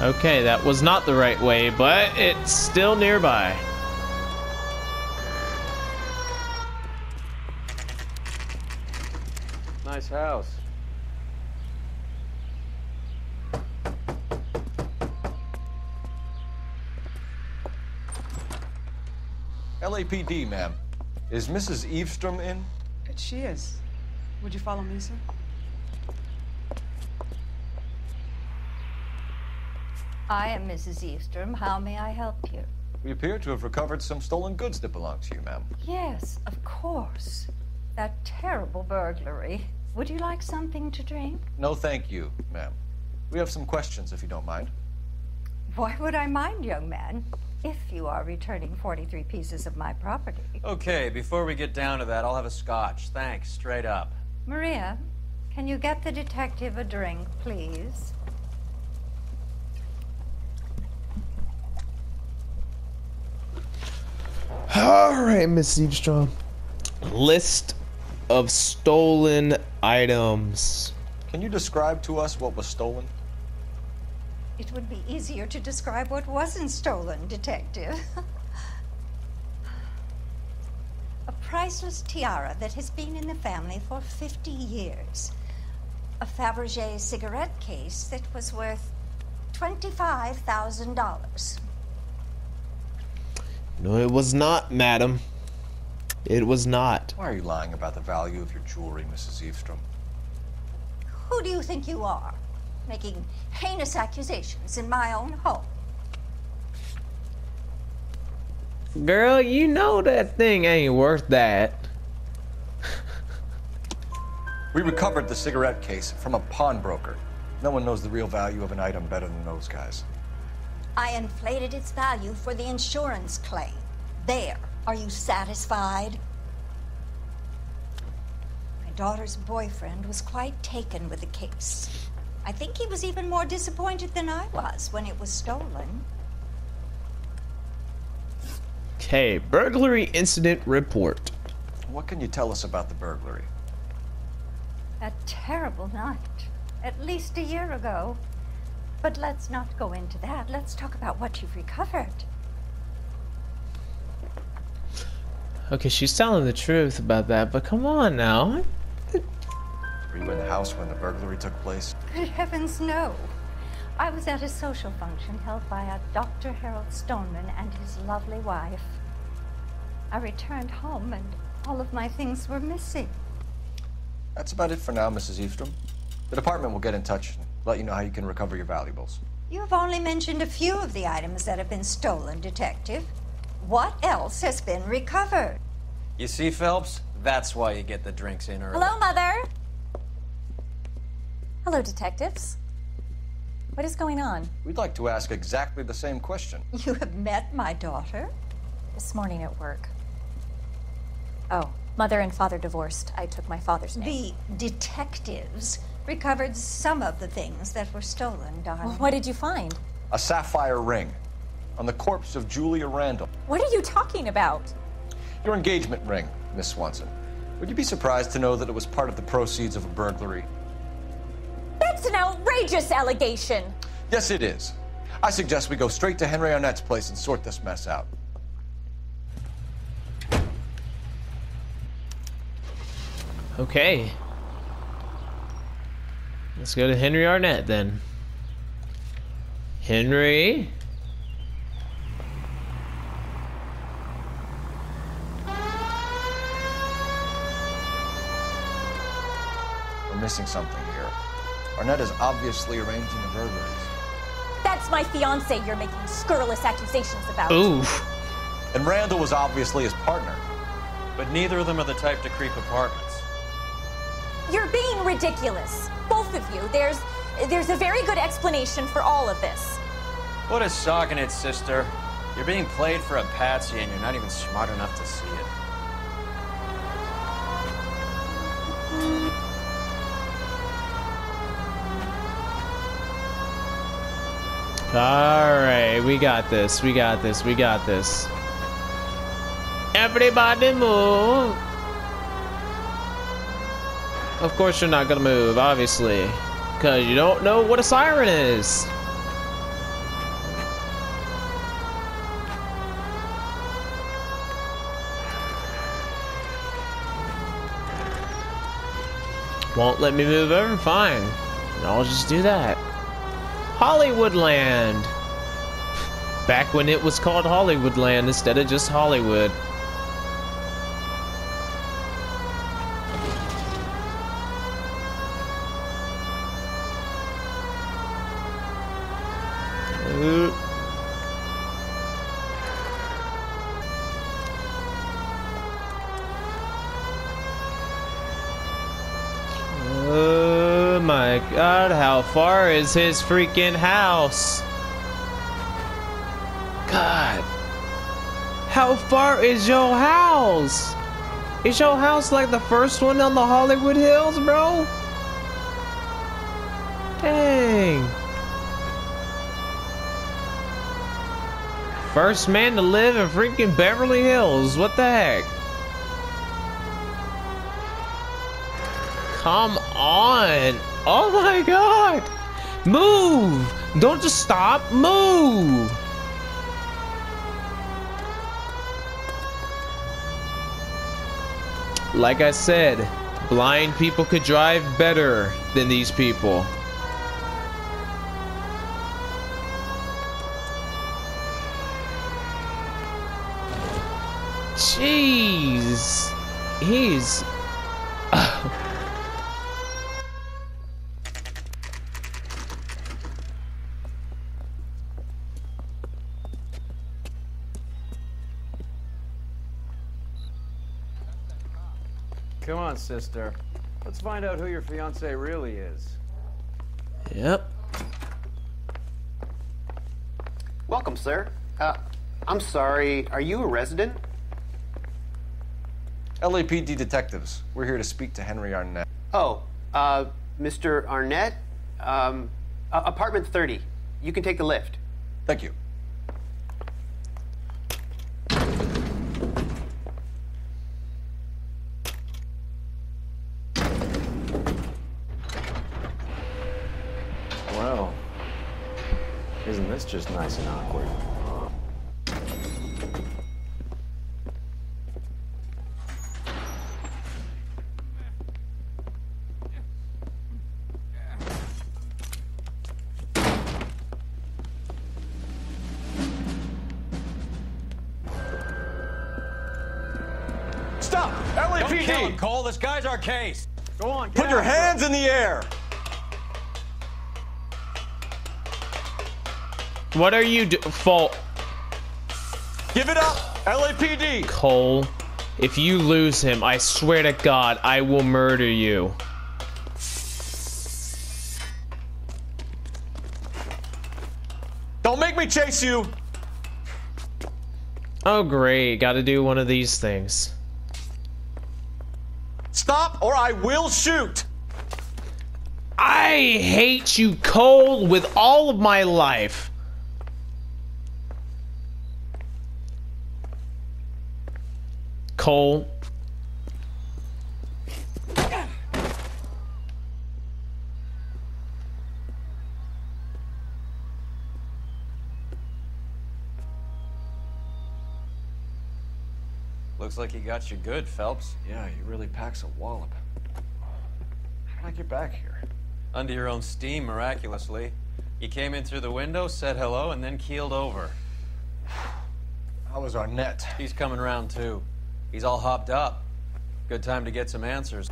Okay, that was not the right way, but it's still nearby. Nice house. LAPD, ma'am. Is Mrs. Eavestrom in? She is. Would you follow me, sir? I am Mrs. Eavestrom. How may I help you? We appear to have recovered some stolen goods that belong to you, ma'am. Yes, of course. That terrible burglary. Would you like something to drink? No, thank you, ma'am. We have some questions, if you don't mind. Why would I mind, young man, if you are returning 43 pieces of my property? Okay, before we get down to that, I'll have a scotch. Thanks, straight up. Maria, can you get the detective a drink, please? All right, Miss Eavestrom. List of stolen items. Can you describe to us what was stolen? It would be easier to describe what wasn't stolen, Detective. A priceless tiara that has been in the family for 50 years. A Fabergé cigarette case that was worth $25,000. No, it was not, madam. It was not. Why are you lying about the value of your jewelry, Mrs. Eavestrom? Who do you think you are, making heinous accusations in my own home? Girl, you know that thing ain't worth that. We recovered the cigarette case from a pawnbroker. No one knows the real value of an item better than those guys. I inflated its value for the insurance claim. There. Are you satisfied? daughter's boyfriend was quite taken with the case. I think he was even more disappointed than I was when it was stolen. Okay, burglary incident report. What can you tell us about the burglary? A terrible night. At least a year ago. But let's not go into that. Let's talk about what you've recovered. Okay, she's telling the truth about that, but come on now. Were you in the house when the burglary took place? Good heavens, no. I was at a social function held by a Dr. Harold Stoneman and his lovely wife. I returned home and all of my things were missing. That's about it for now, Mrs. Eastrom. The department will get in touch and let you know how you can recover your valuables. You've only mentioned a few of the items that have been stolen, Detective. What else has been recovered? You see, Phelps? That's why you get the drinks in early. Hello, Mother. Hello, detectives. What is going on? We'd like to ask exactly the same question. You have met my daughter? This morning at work. Oh, mother and father divorced. I took my father's name. The detectives recovered some of the things that were stolen, darling. Well, what did you find? A sapphire ring on the corpse of Julia Randall. What are you talking about? Your engagement ring, Miss Swanson. Would you be surprised to know that it was part of the proceeds of a burglary? That's an outrageous allegation. Yes, it is. I suggest we go straight to Henry Arnett's place and sort this mess out. Okay. Let's go to Henry Arnett then. Henry? We're missing something here. Arnett is obviously arranging the burglaries. That's my fiance you're making scurrilous accusations about. Ooh. And Randall was obviously his partner. But neither of them are the type to creep apartments. You're being ridiculous. Both of you. There's a very good explanation for all of this. What is socking it, sister? You're being played for a patsy and you're not even smart enough to see it. Alright, we got this, we got this, we got this. Everybody move! Of course you're not gonna move, obviously. Because you don't know what a siren is. Won't let me move over? Fine. I'll just do that. Hollywoodland! Back when it was called Hollywoodland instead of just Hollywood. Oh my God, how far is his freaking house? God. How far is your house? Is your house like the first one on the Hollywood Hills, bro? Dang. First man to live in freaking Beverly Hills. What the heck? Come on. Oh my God. Move. Don't just stop. Move. Like I said, blind people could drive better than these people. Jeez. He's... Come on, sister. Let's find out who your fiancé really is. Yep. Welcome, sir. I'm sorry, are you a resident? LAPD detectives. We're here to speak to Henry Arnett. Oh, Mr. Arnett? Apartment 30. You can take the lift. Thank you. Well, isn't this just nice and awkward? Stop! LAPD! Don't kill him, Cole. This guy's our case. Go on, get Put your out. hands in the air! What are you fault? Give it up! LAPD! Cole, if you lose him, I swear to God, I will murder you. Don't make me chase you! Oh great, gotta do one of these things. Stop or I will shoot! I hate you, Cole, with all of my life. Cole. Looks like he got you good, Phelps. Yeah, he really packs a wallop. How'd I get back here? Under your own steam, miraculously. You came in through the window, said hello, and then keeled over. How was Arnett? He's coming around, too. He's all hopped up. Good time to get some answers.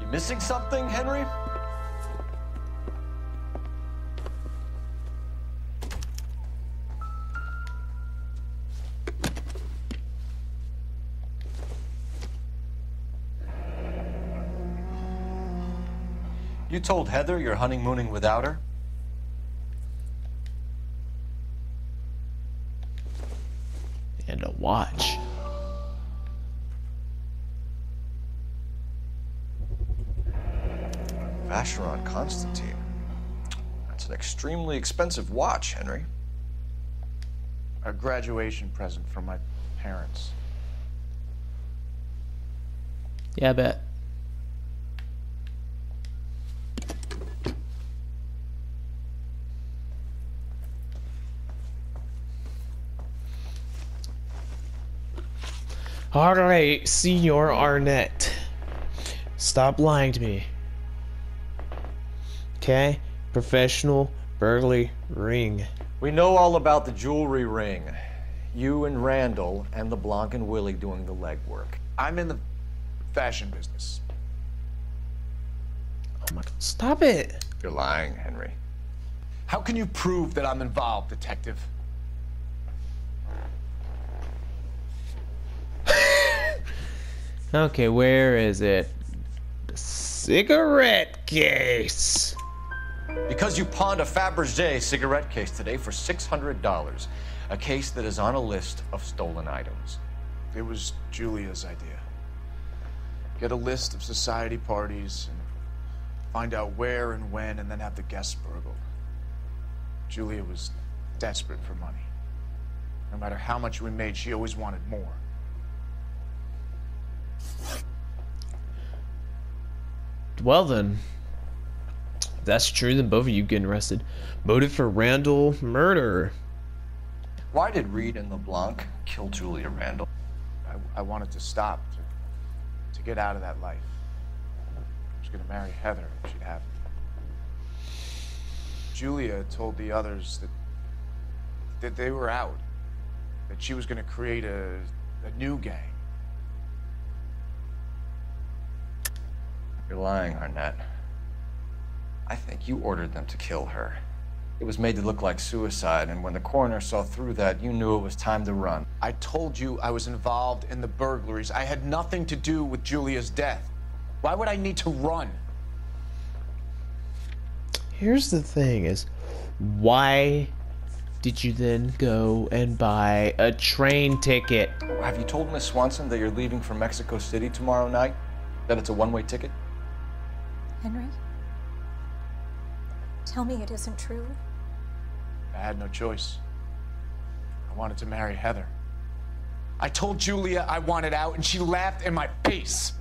You missing something, Henry? You told Heather you're honeymooning without her? And a watch. Vacheron Constantine. That's an extremely expensive watch, Henry. A graduation present from my parents. Yeah, I bet. Alright, Senor Arnett. Stop lying to me. Okay? Professional burglary ring. We know all about the jewelry ring. You and Randall and LeBlanc and Willie doing the legwork. I'm in the fashion business. Oh my God. Stop it. You're lying, Henry. How can you prove that I'm involved, Detective? Okay, where is it? The cigarette case. Because you pawned a Fabergé cigarette case today for $600. A case that is on a list of stolen items. It was Julia's idea. Get a list of society parties and find out where and when and then have the guests burgled. Julia was desperate for money. No matter how much we made, she always wanted more. Well then, if that's true, then both of you getting arrested. Motive for Randall murder. Why did Reed and LeBlanc kill Julia Randall? I wanted to stop, to get out of that life. I was going to marry Heather if she'd have me. Julia told the others that they were out, that she was going to create a new gang. You're lying, Arnett. I think you ordered them to kill her. It was made to look like suicide, and when the coroner saw through that, you knew it was time to run. I told you I was involved in the burglaries. I had nothing to do with Julia's death. Why would I need to run? Here's the thing is, why did you then go and buy a train ticket? Have you told Miss Swanson that you're leaving for Mexico City tomorrow night? That it's a one-way ticket? Henry? Tell me it isn't true. I had no choice. I wanted to marry Heather. I told Julia I wanted out, and she laughed in my face.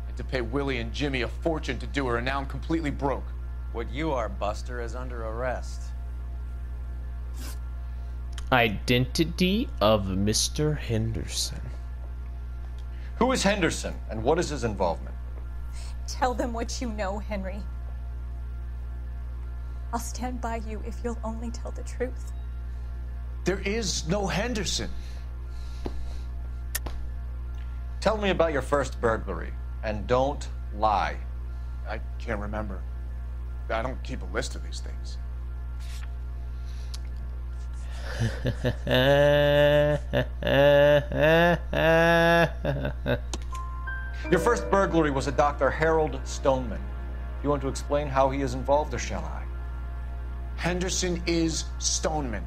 I had to pay Willie and Jimmy a fortune to do her, and now I'm completely broke. What you are, Buster, is under arrest. Identity of Mr. Henderson. Who is Henderson, and what is his involvement? Tell them what you know, Henry. I'll stand by you if you'll only tell the truth. There is no Henderson. Tell me about your first burglary, and don't lie. I can't remember. I don't keep a list of these things. Your first burglary was a Dr. Harold Stoneman. You want to explain how he is involved, or shall I? Henderson is Stoneman.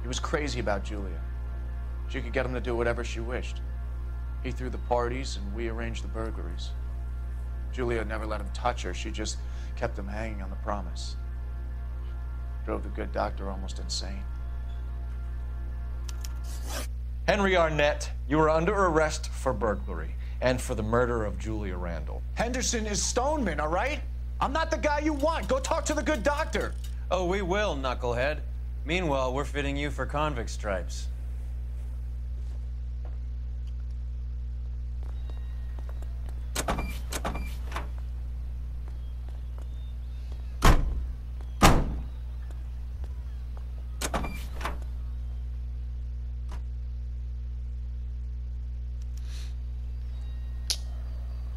He was crazy about Julia. She could get him to do whatever she wished. He threw the parties, and we arranged the burglaries. Julia never let him touch her. She just kept him hanging on the promise. Drove the good doctor almost insane. Henry Arnett, you are under arrest for burglary and for the murder of Julia Randall. Henderson is Stoneman, all right? I'm not the guy you want. Go talk to the good doctor. Oh, we will, knucklehead. Meanwhile, we're fitting you for convict stripes.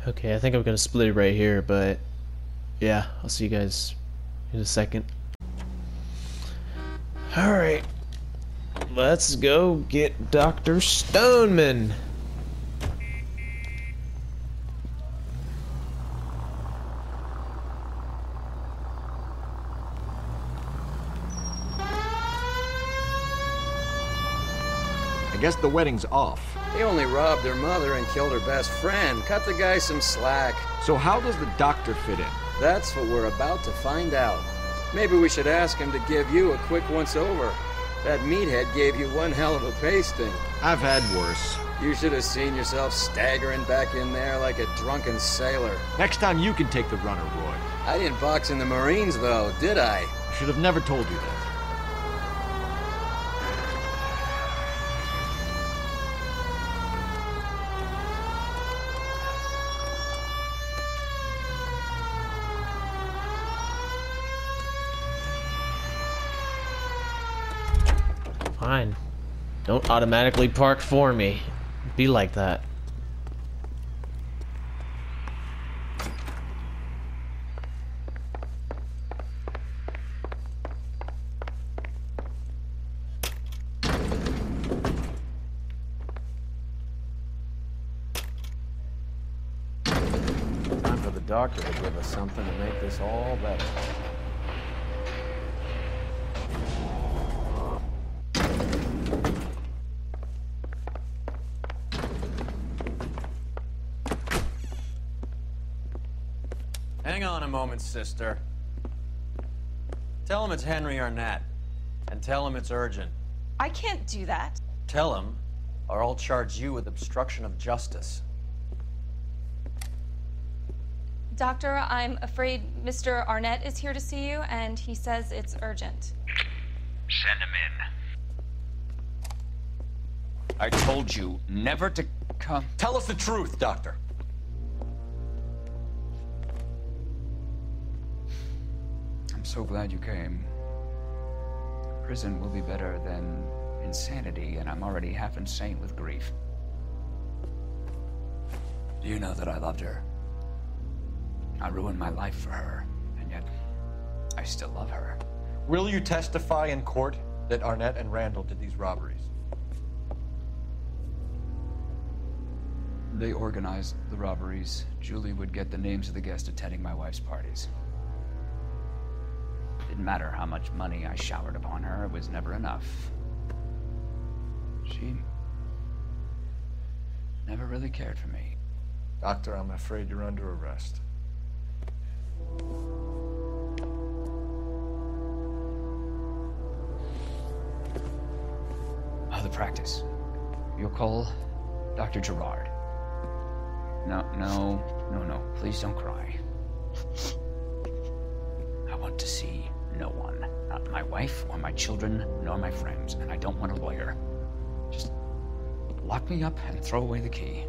Okay, I think I'm gonna split it right here, but yeah, I'll see you guys in a second. Alright, let's go get Dr. Stoneman. I guess the wedding's off. He only robbed her mother and killed her best friend. Cut the guy some slack. So how does the doctor fit in? That's what we're about to find out. Maybe we should ask him to give you a quick once-over. That meathead gave you one hell of a pasting. I've had worse. You should have seen yourself staggering back in there like a drunken sailor. Next time you can take the runner, Roy. I didn't box in the Marines, though, did I? I should have never told you that. Fine. Don't automatically park for me. Be like that. Time for the doctor to give us something to make this all better. Hang on a moment, sister. Tell him it's Henry Arnett. And tell him it's urgent. I can't do that. Tell him, or I'll charge you with obstruction of justice. Doctor, I'm afraid Mr. Arnett is here to see you, and he says it's urgent. Send him in. I told you never to come. Tell us the truth, Doctor. I'm so glad you came. Prison will be better than insanity, and I'm already half insane with grief. Do you know that I loved her? I ruined my life for her, and yet I still love her. Will you testify in court that Arnett and Randall did these robberies? They organized the robberies. Julie would get the names of the guests attending my wife's parties. Didn't matter how much money I showered upon her, it was never enough. She never really cared for me. Doctor, I'm afraid you're under arrest. Oh, the practice. You'll call Dr. Gerard. No. Please don't cry. I want to see no one. Not my wife or my children, nor my friends. And I don't want a lawyer. Just lock me up and throw away the key.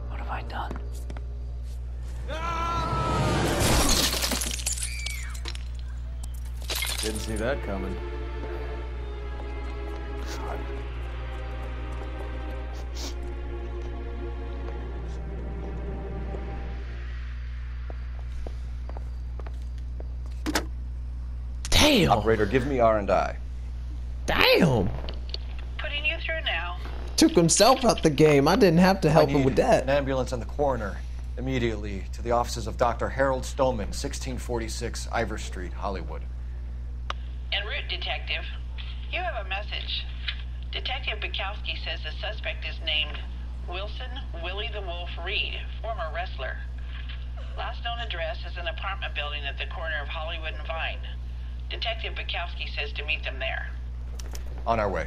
What have I done? Didn't see that coming. Damn. Operator, give me R&I. Damn. Putting you through now. Took himself out the game. I didn't have to help him with that. An ambulance and the coroner immediately to the offices of Dr. Harold Stoneman, 1646 Ivor Street, Hollywood. En route, Detective. You have a message. Detective Bukowski says the suspect is named Wilson Willie the Wolf Reed, former wrestler. Last known address is an apartment building at the corner of Hollywood and Vine. Detective Bukowski says to meet them there. On our way.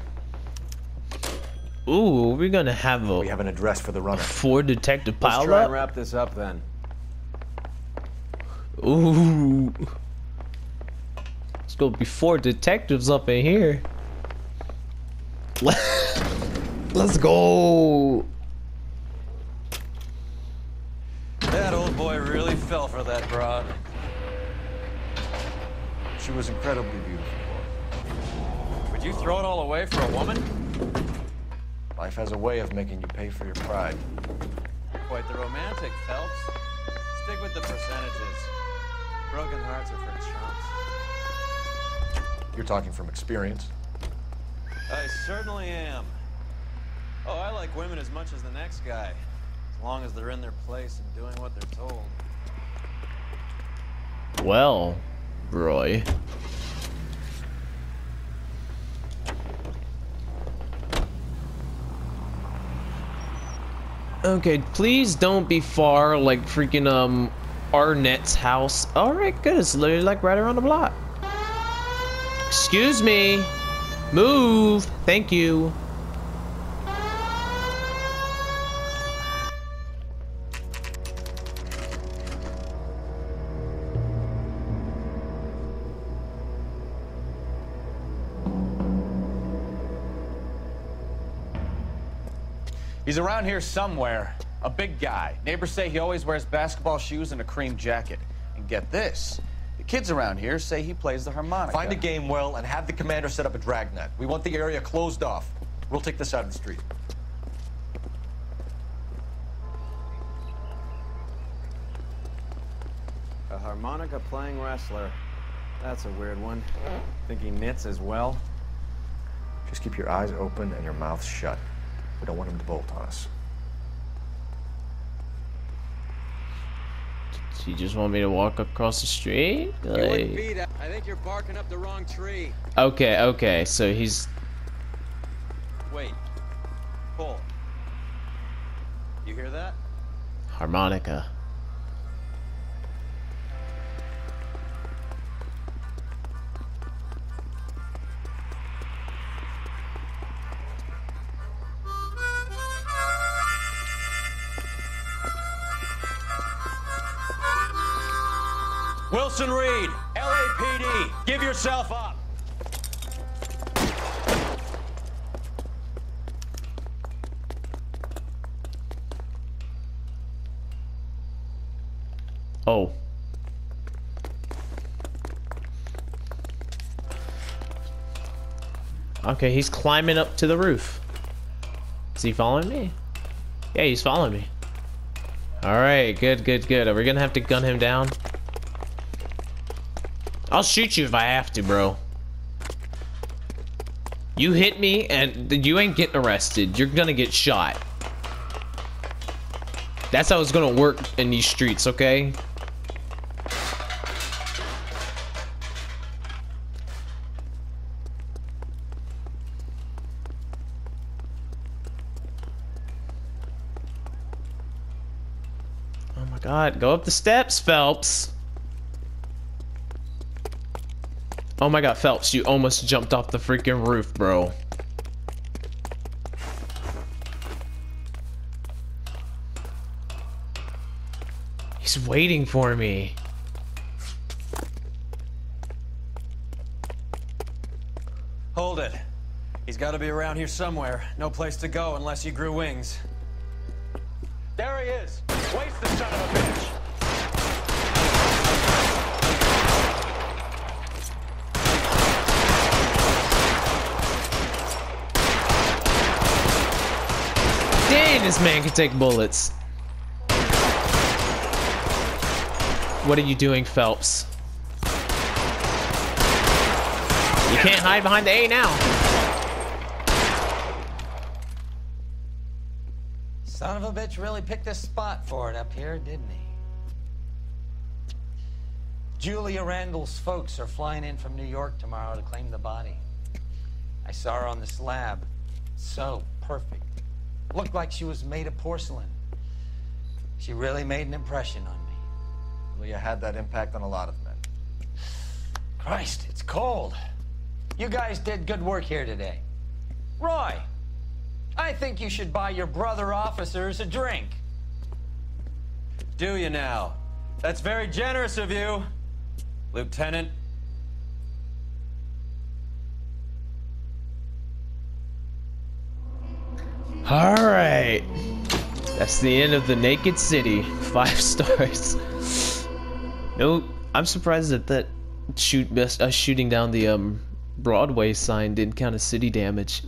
Ooh, we're gonna have We have an address for the runner. 4 detective Let's pile try up. and wrap this up then. Ooh. It's gonna be 4 detectives up in here. Let's go. That old boy really fell for that broad. She was incredibly beautiful. Would you throw it all away for a woman? Life has a way of making you pay for your pride. Quite the romantic, Phelps. Stick with the percentages. Broken hearts are for chumps. You're talking from experience. I certainly am. Oh, I like women as much as the next guy. As long as they're in their place and doing what they're told. Well, Roy. Okay, please don't be far, like freaking Arnett's house. Alright, good. It's literally like right around the block. Excuse me. Move. Thank you. He's around here somewhere. A big guy. Neighbors say he always wears basketball shoes and a cream jacket. And get this, the kids around here say he plays the harmonica. Find a game well and have the commander set up a dragnet. We want the area closed off. We'll take this side of the street. A harmonica playing wrestler. That's a weird one. Think he knits as well? Just keep your eyes open and your mouth shut. We don't want him to bolt on us. You just want me to walk across the street? You wouldn't Like... be that. I think you're barking up the wrong tree. Okay, so he's... Wait. Cole. You hear that? harmonica. Wilson Reed, LAPD, give yourself up. Oh. Okay, he's climbing up to the roof. Is he following me? Yeah, he's following me. Alright, good. Are we gonna have to gun him down? I'll shoot you if I have to, bro. You hit me and you ain't getting arrested. You're gonna get shot. That's how it's gonna work in these streets, okay? my god, go up the steps, Phelps. Oh my god, Phelps, you almost jumped off the freaking roof, bro. He's waiting for me. Hold it. He's got to be around here somewhere. No place to go unless he grew wings. There he is. Waste the son of a bitch. Dang, this man can take bullets. What are you doing, Phelps? You can't hide behind the A now. Son of a bitch really picked a spot for it up here, didn't he? Julia Randall's folks are flying in from New York tomorrow to claim the body. I saw her on the slab. So perfect. Looked like she was made of porcelain. She really made an impression on me. Julia had that impact on a lot of men. Christ, it's cold. You guys did good work here today. Roy, I think you should buy your brother officers a drink. Do you now? That's very generous of you, Lieutenant. Alright. That's the end of the Naked City. 5 stars. No, I'm surprised that shooting down the Broadway sign didn't count as city damage.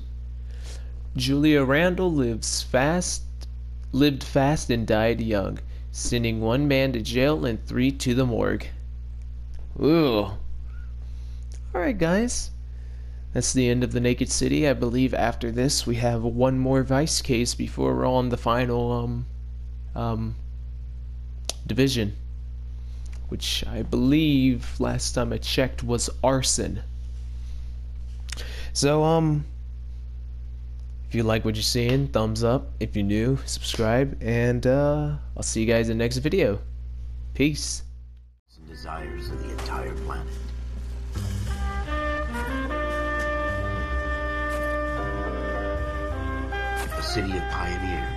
Julia Randall lived fast and died young, sending 1 man to jail and 3 to the morgue. Ooh. Alright, guys. That's the end of the Naked City. I believe after this we have 1 more Vice case before we're on the final division, which I believe last time I checked was arson. So if you like what you're seeing, thumbs up. If you're new, subscribe, and I'll see you guys in the next video. Peace. Desires of the entire planet. A city of pioneers,